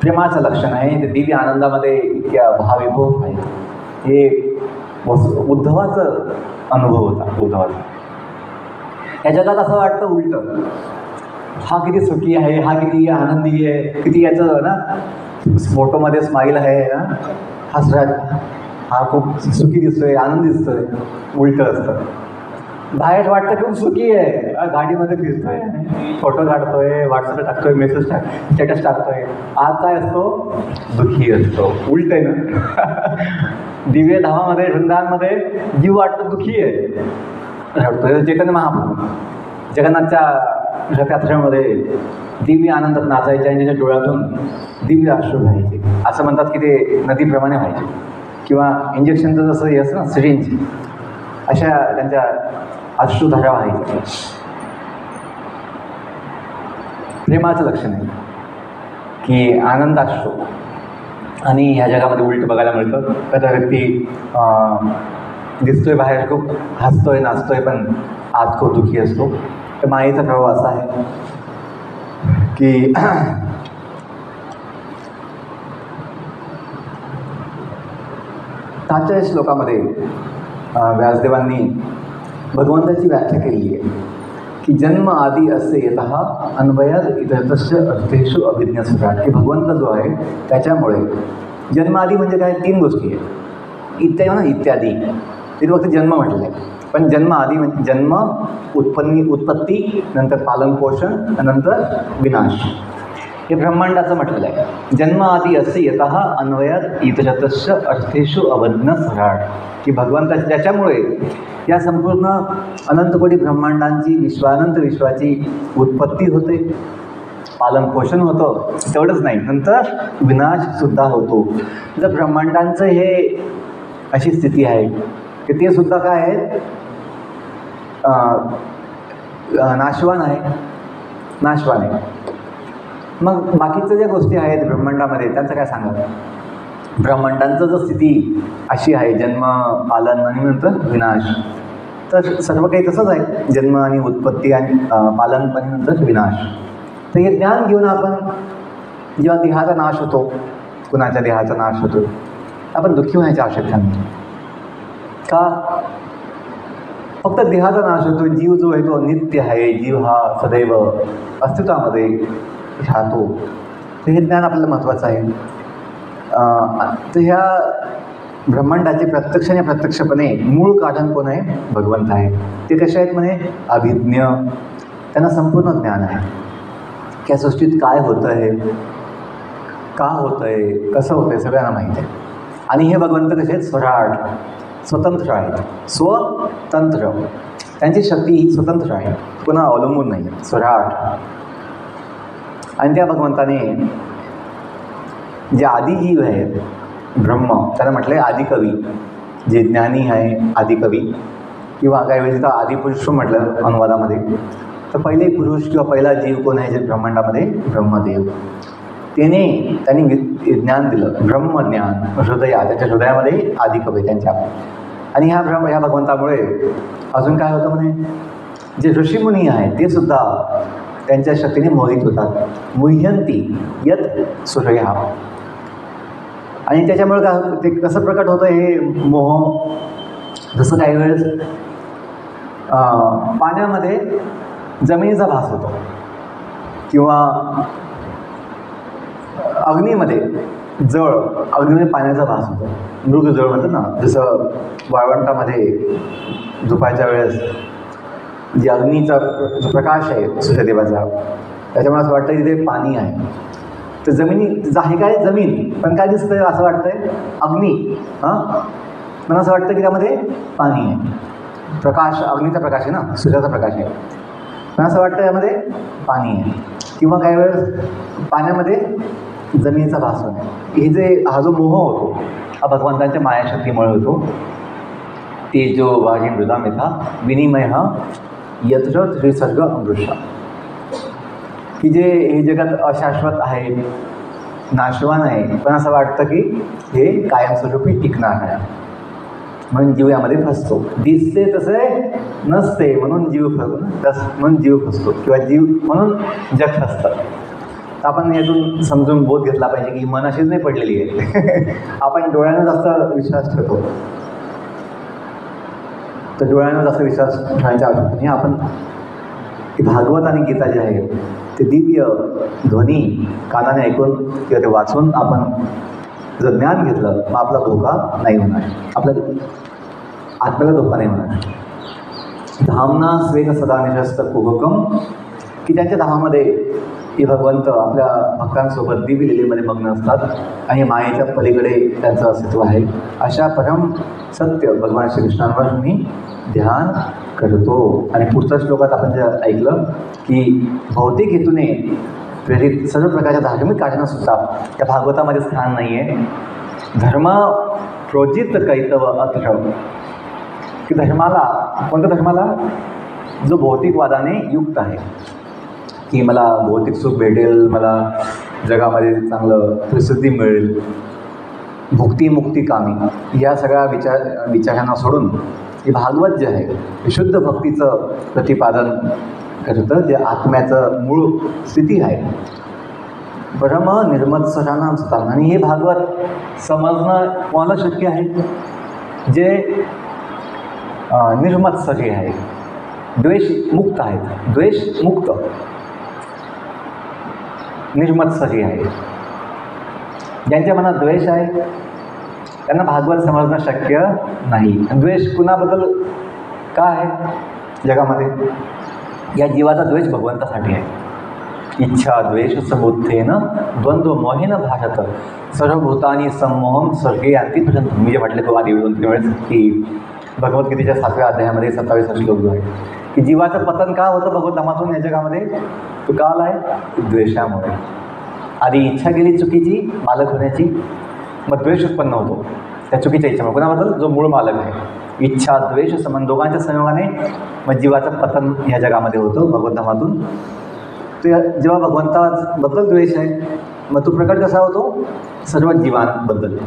प्रेमाचं लक्षण आहे. ते दिव्य आनंदामध्ये इतक्या भावविभोर आहेत. हे उद्धवाचं अनुभव होता. उद्धवाचा या जगात असं वाटतं उलटं, हा किती सुखी आहे, हा किती आनंदी आहे, किती याचं ना फोटोमध्ये स्माईल आहे ना, हसरात, हा खूप सुखी दिसतोय, आनंदी दिसतोय. उलटं असतं. बाहेर वाटतं खूप सुखी आहे, गाडीमध्ये फिरतोय, फोटो काढतोय, व्हॉट्सअपला टाकतोय, स्टेटस टाकतोय. आज काय असतो? दुःखी असतो. उलट आहे ना दिव्य धामामध्ये, वृंदावनमध्ये जीव वाटतं दुःखी आहे, रडतोय. चैतन्य महाप्रभू जगन्नाथच्या रथयात्रेमध्ये दिव्य आनंदात नाचायचे आणि त्याच्या डोळ्यातून दिव्य अश्रू व्हायचे. असं म्हणतात की ते नदीप्रमाणे व्हायचे, किंवा इंजेक्शनचं जसं हे असतं ना सिरिंज, अशा त्यांच्या अश्रुधारा व्हायच्या. प्रेमाचं लक्षण आहे की आनंद अश्रू. आणि ह्या जगामध्ये उलट बघायला मिळतं. त्या व्यक्ती दिसतोय बाहेर खूप हसतोय, नाचतोय, पण आत खूप दुःखी असतो. तर मायेचा प्रभाव असा आहे की ताच्या श्लोकामध्ये व्यासदेवांनी भगवंताची व्याख्या केलेली आहे की जन्म आदी असे यतः अन्वयात इतरतस्य अर्थेषु अभिज्ञासुराट, की भगवंत जो आहे त्याच्यामुळे जन्म आदी म्हणजे काय, 3 गोष्टी आहेत. इत्यादी तिथे फक्त जन्म म्हटलं आहे, पण जन्म आदी म्हणजे जन्म, उत्पत्ती, नंतर पालन पोषण, नंतर विनाश, हे ब्रह्मांडाचं म्हटलेलं आहे. जन्म आदी असे यतः अन्वयात इतरतस्य अर्थेषु अभिज्ञासुराट, की भगवंताच्या ज्याच्यामुळे या संपूर्ण अनंतकोटी ब्रह्मांडांची अनंत विश्वाची उत्पत्ती होते, पालन पोषण होतं, तेवढंच नाही नंतर विनाशसुद्धा होतो. तर ब्रह्मांडांचं हे अशी स्थिती आहे की ते सुद्धा काय आहेत, नाशवान आहे. मग बाकीच्या ज्या गोष्टी आहेत ब्रह्मांडामध्ये त्यांचं काय सांगा. ब्रह्मांडांचं जर स्थिती अशी आहे, जन्म, पालन आणि नंतर विनाश, तर सर्व काही तसंच आहे, जन्म आणि उत्पत्ती आणि पालन आणि नंतर विनाश. तर हे ज्ञान घेऊन आपण जेव्हा देहाचा नाश होतो, कुणाच्या देहाचा नाश होतो, आपण दुःखी होण्याची आवश्यकता नाही. का? फक्त देहाचा नाश होतो, जीव जो आहे तो नित्य आहे, जीव हा सदैव अस्तित्वामध्ये राहतो. तर हे ज्ञान आपल्याला महत्त्वाचं आहे. तर ह्या ब्रह्मांडाचे प्रत्यक्ष आणि अप्रत्यक्षपणे मूळ कारण कोण आहे? भगवंत आहे. ते कसे आहेत म्हणे? अभिज्ञ. त्यांना संपूर्ण ज्ञान आहे की या सृष्टीत काय होतं आहे, का होतं आहे, कसं होतं आहे, सगळ्यांना माहीत आहे. आणि हे भगवंत कसे आहेत? स्वराट, स्वतंत्र आहेत, स्वतंत्र. त्यांची शक्ती ही स्वतंत्र आहे, पुन्हा अवलंबून नाही, स्वराट. आणि त्या भगवंताने जे आदिजीव आहेत, ब्रह्म, त्याला म्हटलं आहे आदिकवी. जे ज्ञानी आहे आदिकवी, किंवा काही वेळेस तर आदिपुरुष म्हटलं अनुवादामध्ये. तर पहिले पुरुष किंवा पहिला जीव कोण आहे जे ब्रह्मांडामध्ये? ब्रह्मदेव. त्यांनी ज्ञान दिलं, ब्रह्मज्ञान, त्याच्या हृदयामध्ये आदिकवी त्यांच्या. आणि ह्या भगवंतामुळे अजून काय होतं म्हणे, जे ऋषीमुनी आहेत ते सुद्धा त्यांच्या शक्तीने मोहित होतात. मुह्यंती यत सूर्या. आणि त्याच्यामुळे काय ते कसं प्रकट होतं हे मोह? जसं काही वेळेस पाण्यामध्ये जमिनीचा भास होतो, किंवा अग्नीमध्ये अग्नीमध्ये पाण्याचा भास होतो, मृगजळ म्हणतात ना. जसं वाळवंटामध्ये दुपारच्या वेळेस जे अग्नीचा जो प्रकाश आहे सूर्यदेवाचा, त्याच्यामुळे असं वाटतं तिथे पाणी आहे. तर जमिनी आहे काय? जमीन, पण काय दिसतंय? असं वाटतंय अग्नी. पण असं वाटतं की त्यामध्ये पाणी आहे. प्रकाश, अग्नीचा प्रकाश आहे ना, सूर्याचा प्रकाश आहे, पण असं वाटतं यामध्ये पाणी आहे. किंवा काही वेळेस पाण्यामध्ये जमिनीचा भास होणे. हा जो मोह होतो हा भगवंतांच्या मायाशक्तीमुळे होतो. तेजो वाही मृदा मेथा विनिमय यत्र त्रिसर्ग अमृषा, की जे हे जगात अशाश्वत आहे, नाशवान आहे, पण असं वाटतं की हे कायमस्वरूपी टिकणार आहे, म्हणून जीव यामध्ये फसतो. दिसते तसे नसते म्हणून जीव फसतो, किंवा जीव म्हणून जग फसतं. आपण यातून समजून बोध घेतला पाहिजे की मन अशीच नाही पडलेली आहे. आपण डोळ्यानं जास्त विश्वास ठेवतो, तर डोळ्यानं जास्त विश्वास ठेवायच्या आवश्यकता नाही. आपण भागवत आणि गीता जे आहे ते दिव्य ध्वनी कानाने ऐकून किंवा ते वाचून आपण जर ज्ञान घेतलं, मग आपला धोका नाही होणार, आपल्या आत्म्याला धोका नाही होणार. धामना स्वेन सदा निशस्त कुहकम, की त्यांच्या धामामध्ये हे भगवंत आपल्या भक्तांसोबत दिव्य लीलेमध्ये मग्न असतात आणि मायेच्या पलीकडे त्यांचं अस्तित्व आहे. अशा परम सत्य भगवान श्रीकृष्णांवर मी ध्यान करतो. आणि पुढच्या श्लोकात आपण जे ऐकलं की भौतिक हेतूने प्रेरित सर्व प्रकारच्या धार्मिक कार्यांनासुद्धा त्या भागवतामध्ये स्थान नाही आहे. धर्म प्रोजित कैतव अत्र, की धर्माला, कोणत्या धर्माला? जो भौतिकवादाने युक्त आहे, की मला भौतिक सुख भेटेल, मला जगामध्ये चांगलं प्रसिद्धी मिळेल, भुक्ती कामी, या सगळ्या विचारांना सोडून हे भागवत जे आहे विशुद्ध भक्तीचं प्रतिपादन करतं, जे आत्म्याचं मूळ स्थिती आहे. ब्रह्म निर्मत्सराणां सुतां. आणि हे भागवत समजणं कोणाला शक्य आहे? जे निर्मत्स जे आहे, द्वेष मुक्त आहेत, द्वेष मुक्त निर्मत्स जे आहे. ज्यांच्या मनात द्वेष आहे त्यांना भागवत समजणं शक्य नाही. द्वेष कुणाबद्दल का आहे जगामध्ये? या जीवाचा द्वेष भगवंतासाठी आहे. इच्छा द्वेष सबुद्धेन द्वंद्व मोहेन भाषत सर्वभूतानी सम्मोहम स्वर्गे यांती पर्यंत. मी जे म्हटले तो आधी 2-3 वेळेस की भगवद्गीतेच्या 7व्या अध्यायामध्ये 27 श्लोक जो आहे की जीवाचं पतन का होतं भगवतधामातून या जगामध्ये? तो का आला आहे? द्वेषामुळे. आधी इच्छा गेली चुकीची मालक होण्याची, मग द्वेष उत्पन्न होतो त्या चुकीच्या इच्छामुळे. कोणाबद्दल? जो मूळ मालक आहे. इच्छा द्वेष संबंध दोघांच्या संयोगाने मग जीवाचं पतन ह्या जगामध्ये होतं भगवतधामातून. तो जेव्हा भगवंताबद्दल द्वेष आहे मग तो प्रकट कसा होतो? सर्व जीवांबद्दल.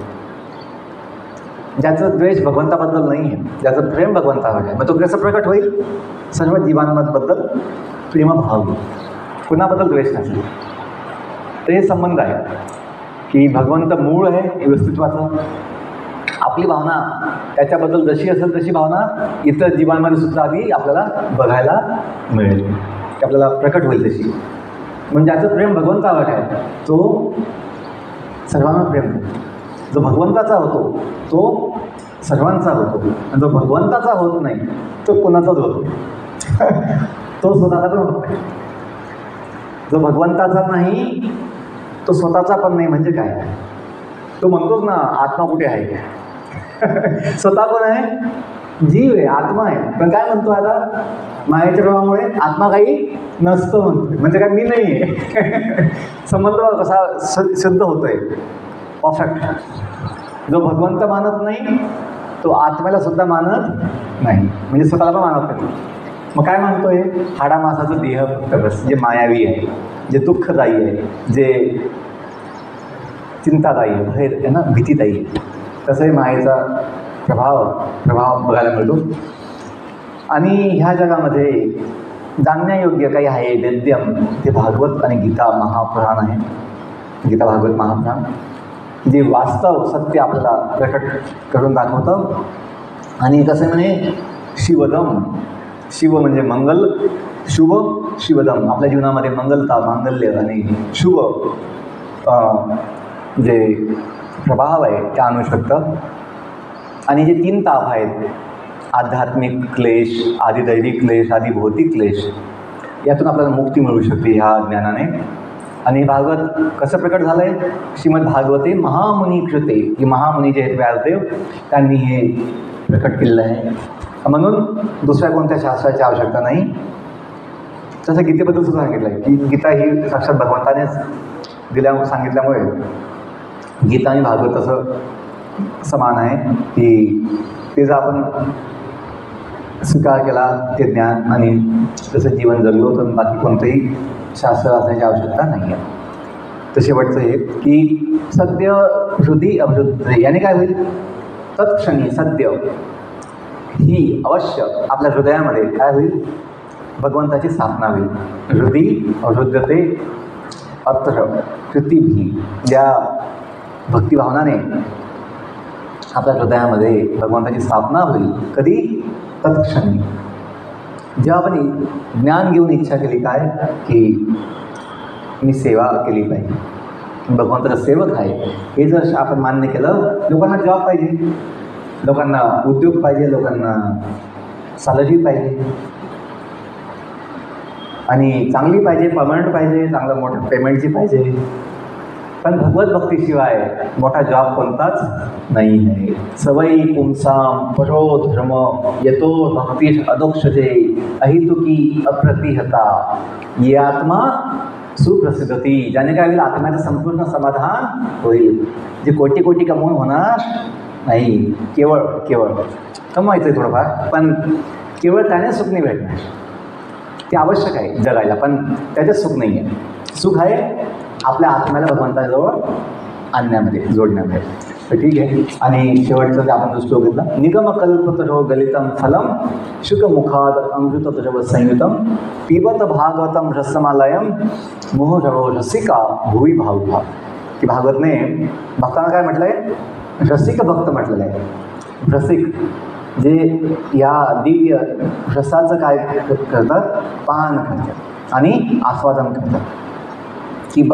ज्याचं द्वेष भगवंताबद्दल नाही आहे, ज्याचं प्रेम भगवंतावर आहे, मग तो कसं प्रकट होईल? सर्व जीवांबद्दल प्रेमभाव. कुणाबद्दल द्वेष नसेल. तर हे संबंध आहे की भगवंत मूळ आहे अस्तित्वाचं. आपली भावना त्याच्याबद्दल जशी असेल तशी भावना इतर जीवांमध्ये सुद्धा आधी आपल्याला बघायला मिळेल, की आपल्याला प्रकट होईल तशी. म्हणजे ज्याचं प्रेम भगवंतावर आहे तो सर्वांना प्रेम करतो. जो भगवंताचा होतो तो सर्वांचा होतो, आणि जो भगवंताचा होत नाही तो कोणाचाच होतो. तो स्वतःचा पण होत नाही. जो भगवंताचा नाही तो स्वतःचा पण नाही. म्हणजे काय? तो म्हणतोच ना आत्मा कुठे आहे. स्वतः कोण आहे? जीव आहे, आत्मा आहे. पण काय म्हणतो आता? मायेच्या प्रभावामुळे आत्मा काही नसतो म्हणतोय. म्हणजे काय? मी नाही आहे. संबंध कसा सिद्ध होतोय परफेक्ट. जो भगवंत मानत नाही तो आत्म्याला सुद्धा मानत नाही, म्हणजे स्वतःला पण मानत नाही. मग काय मानतोय? हाडामासाचं देह फक्त बस, जे मायावी आहे, जे दुःखदायी आहे, जे चिंतादायी आहे, भय आहे ना, भीतीदायी आहे. तसंही मायेचा प्रभाव बघायला मिळतो. आणि ह्या जगामध्ये जाणण्यायोग्य काही आहे वेद्यम ते भागवत आणि गीता महापुराण आहे. गीता भागवत महापुराण जे वास्तव सत्य आपल्याला प्रकट करून दाखवतं. आणि कसं म्हणे शिवदम, शिव म्हणजे मंगल, शुभ शिवदम. आपल्या जीवनामध्ये मंगलता, मांगल्य आणि शुभ जे प्रभाव आहे ते आणू शकतं. आणि जे 3 ताप आहेत, आध्यात्मिक क्लेश, आदिदैविक क्लेश, आदी भौतिक क्लेश, यातून आपल्याला मुक्ती मिळू शकते ह्या ज्ञानाने. आणि भागवत कसं प्रकट झालं आहे? श्रीमद भागवते महामुनी कृते. की महामुनी जे आहेत व्यासदेव त्यांनी हे प्रकट केलेलं आहे. म्हणून दुसऱ्या कोणत्या शास्त्राची आवश्यकता नाही. तसं गीतेबद्दल सुद्धा सांगितलं आहे की गीता ही साक्षात भगवंतानेच सांगितल्यामुळे गीता आणि भागवत असं समान आहे की ते जर आपण स्वीकार केला ते ज्ञान आणि तसं जीवन जगलो तर बाकी कोणतंही शास्त्र असण्याची आवश्यकता नाही आहे. तर शेवटचं हे की सद्य हृदय अभृद्ध. याने काय होईल? तत्क्षणी सद्य ही अवश्य आपल्या हृदयामध्ये काय होईल? भगवंताची स्थापना होईल. हृदय अभृद्धते अत्र कृतीभी. ज्या भक्तिभावनाने आपल्या हृदयामध्ये भगवंताची स्थापना होईल. कधी? तत्क्षणी. जेव्हा आपण ज्ञान घेऊन इच्छा केली काय की मी सेवा केली पाहिजे, भगवंताचा सेवक आहे, हे जर आपण मान्य केलं. लोकांना जॉब पाहिजे, लोकांना उद्योग पाहिजे, लोकांना सॅलरी पाहिजे आणि चांगली पाहिजे, परमनंट पाहिजे, चांगलं मोठं पेमेंटची पाहिजे. पण भगवत भक्तीशिवाय मोठा जॉब कोणताच नाही आहे. सवयी पुंसाम परो धर्म येतो भक्ती अदोक्षते अहितुकी अप्रतिहता. ये आत्मा सुप्रसिद्धती. ज्याने काय होईल? आत्म्याचं संपूर्ण समाधान होईल. जे कोटी कोटी कमवून होणार नाही. केवळ कमवायचं आहे थोडंफार, पण केवळ त्याने सुख नाही भेटणार. ते आवश्यक आहे जगायला, पण त्याच्यात सुख नाही आहे. सुख आहे आपल्या आत्म्याला भगवंताजवळ आणण्यामध्ये, जोडण्यामध्ये. तर ठीक आहे. आणि शेवटचं जे आपण श्लोक घेतला, निगमकल्पतरो गलितम फलम शुकमुखाद अमृततरव संयुतम पिबत भागवतम रसमालयम मोहरवो रसिका भुवी भावुका. की भागवतने भक्तांना काय म्हटलं आहे? रसिक भक्त म्हटलेलं आहे. रसिक जे या दिव्य रसाचं काय करतात, पान करतात आणि आस्वादन करतात. की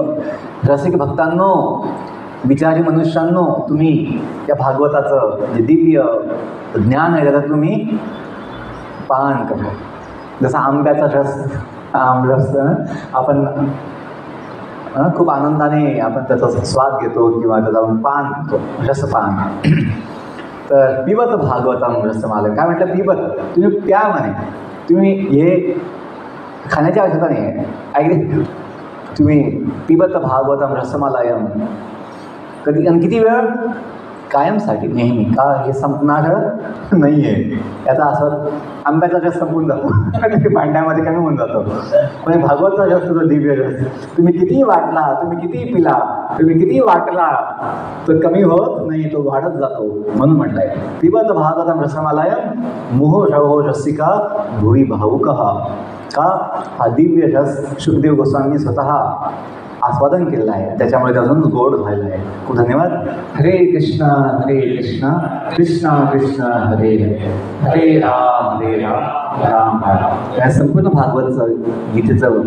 रसिक भक्तांनो, विचारी मनुष्यांनो, तुम्ही या भागवताचं जे दिव्य ज्ञान आहे त्याचं तुम्ही पान करा. जसा आंब्याचा रस, आमरस आपण खूप आनंदाने आपण त्याचा स्वाद घेतो किंवा त्याचा पान करतो, रसपान. तर पिबत भागवतम रसमालयम, काय म्हटलं, पिबत, तुम्ही प्या म्हणे. तुम्ही हे खाण्याची आवश्यकता नाही आहे, ऐकले, तुम्ही पिबत भागवतम रसमालयम. कधी आणि किती वेळ, कायमसाठी, नेहमी. का, हे संपणार नाही आहे. याचा असं आंब्याचा रस संपून जातो भांड्यामध्ये कमी होऊन जातो, पण भागवतचा रस तो दिव्य रस तुम्ही कितीही वाटला, तुम्ही कितीही पिला, तुम्ही कितीही वाटला, तो कमी होत नाही, तो वाढत जातो. म्हणून म्हटलंय पिबत भागवतम रसमालयम मोह रहो रसिका भुवी भावुकः. का, हा दिव्य रस शुकदेव गोस्वामी स्वतः आस्वादन केलेलं आहे, त्याच्यामुळे ते अजून गोड झालेलं आहे. खूप धन्यवाद. हरे कृष्णा कृष्णा कृष्ण हरे हरे, हरे राम राम राम. या संपूर्ण भागवतचं गीतेचं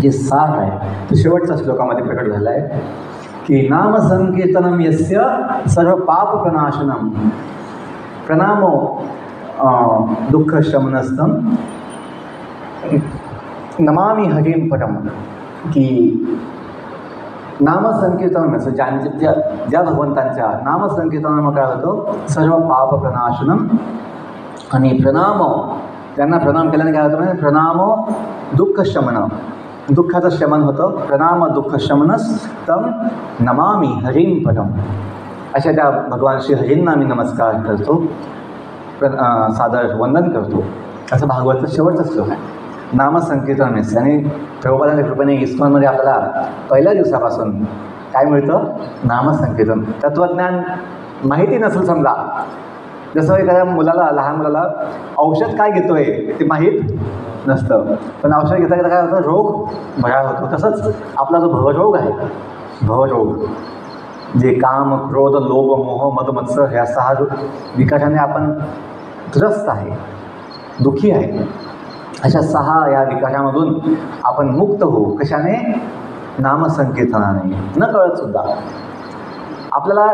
जे सार आहे तो शेवटच्या श्लोकामध्ये प्रकट झाला आहे की नाम संकीर्तनम यस्य सर्व पाप प्रनाशनम प्रणामो दुःख शमनस्तम नमामि हरिम परम. की नामसंकीर्तन असं ज्या भगवंतांच्या नामसंकीर्तनामुळे काय होतं, सर्व पाप प्रनाशनम. आणि प्रणाम, त्यांना प्रणाम केल्याने काय होतं म्हणजे प्रणामो दुःख शमन, दुःखाचं शमन होतं. प्रणाम दुःख शमनस तम नमामि हरिम परम. अशा त्या भगवान श्री हरींना मी नमस्कार करतो, सादर वंदन करतो. असं भागवतचं शेवटचं श्लोक आहे. नामसंकीर्तन मिळते. आणि प्रभुपादांच्या कृपेने इस्कॉनमध्ये आपल्याला पहिल्या दिवसापासून काय मिळतं, नामसंकीर्तन. तत्त्वज्ञान माहिती नसेल समजा, जसं एखाद्या मुलाला, लहान मुलाला औषध काय घेतोय ते माहीत नसतं, पण औषध घेता घेता काय होतं, रोग बरा होतो. तसंच आपला जो भवरोग आहे, भवरोग जे काम, क्रोध, लोभ, मोह, मद, मत्सर ह्या 6 विकाराने आपण त्रस्त आहे, दुःखी आहे. अशा 6 या विकारामधून आपण मुक्त होऊ. कशाने, नामसंकीर्तनाने. न कळतसुद्धा आपल्याला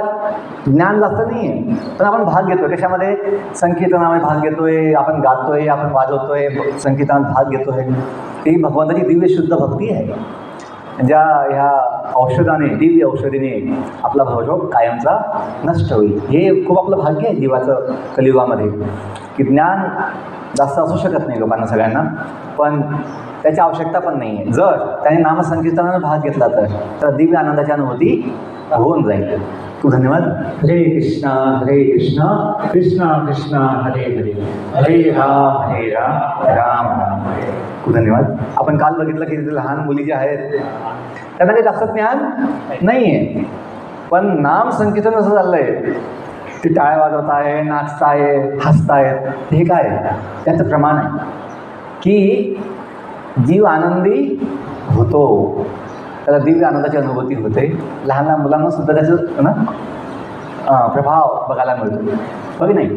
ज्ञान जास्त नाही आहे, पण आपण भाग घेतो आहे. कशामध्ये, संकीर्तनामध्ये भाग घेतो आहे, आपण गातो आहे, आपण वाजवतो आहे, संकीर्तनात भाग घेतो आहे. ही भगवंताची दिव्य शुद्ध भक्ती आहे, ज्या ह्या औषधाने, दिव्य औषधीने आपला भवरोग कायमचा नष्ट होईल. हे खूप आपलं भाग्य आहे जीवाचं कलियुगामध्ये, की ज्ञान जास्त असू शकत नाही लोकांना, सगळ्यांना, पण त्याची आवश्यकता पण नाही आहे. जर त्याने नामसंकीर्तनानं भाग घेतला तर दिव्य आनंदाची अनुभूती होऊन जाईल. खूप धन्यवाद. हरे कृष्णा कृष्ण कृष्ण हरे हरे, हरे राम राम राम. खूप धन्यवाद. आपण काल बघितलं की तिथे लहान मुली ज्या आहेत त्यांना काही जास्त ज्ञान नाही आहे, पण नाम संकीर्तन असं चाललं आहे, ते टाळ्या वाजवत आहे, नाचताय, हसतायत. हे काय, त्याचं प्रमाण आहे की जीव आनंदी होतो, त्याला दिव्य आनंदाची अनुभूती होते. लहान लहान मुलांना सुद्धा त्याचं प्रभाव बघायला मिळतो, हो की नाही.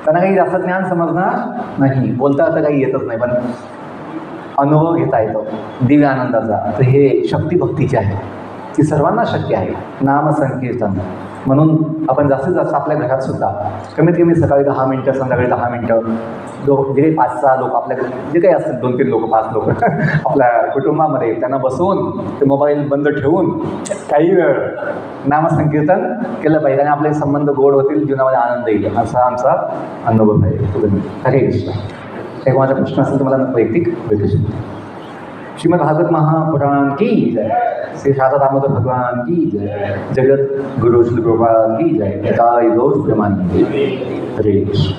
त्यांना काही जास्त ज्ञान समजणार नाही, बोलता आता काही येतच नाही, पण अनुभव घेता येतो दिव्य आनंदाचा. तर हे शक्ती भक्तीची आहे, ती सर्वांना शक्य आहे, नामसंकीर्तन. म्हणून आपण जास्तीत जास्त आपल्या घरात सुद्धा कमीत कमी सकाळी 10 मिनटं, संध्याकाळी 10 मिनटं, जे 5-6 लोक आपल्याकडे जे काही असतील, 2-3 लोक, 5 लोक आपल्या कुटुंबामध्ये, त्यांना बसवून ते मोबाईल बंद ठेवून काही वेळ नामसंकीर्तन केलं पाहिजे, आणि आपले संबंध गोड होतील, जीवनामध्ये आनंद येईल, असा आमचा अनुभव आहे. हरे कृष्ण. एक माझा प्रश्न असेल तर मला वैयक्तिक भेटू शकतो. श्रीमद भागवत महापुराण की जय, श्री शारदा दामोदर भगवान की जय, जगत गुरु श्री गोपाल की जय, यथाई दोष प्रेमानंद. हरे कृष्ण.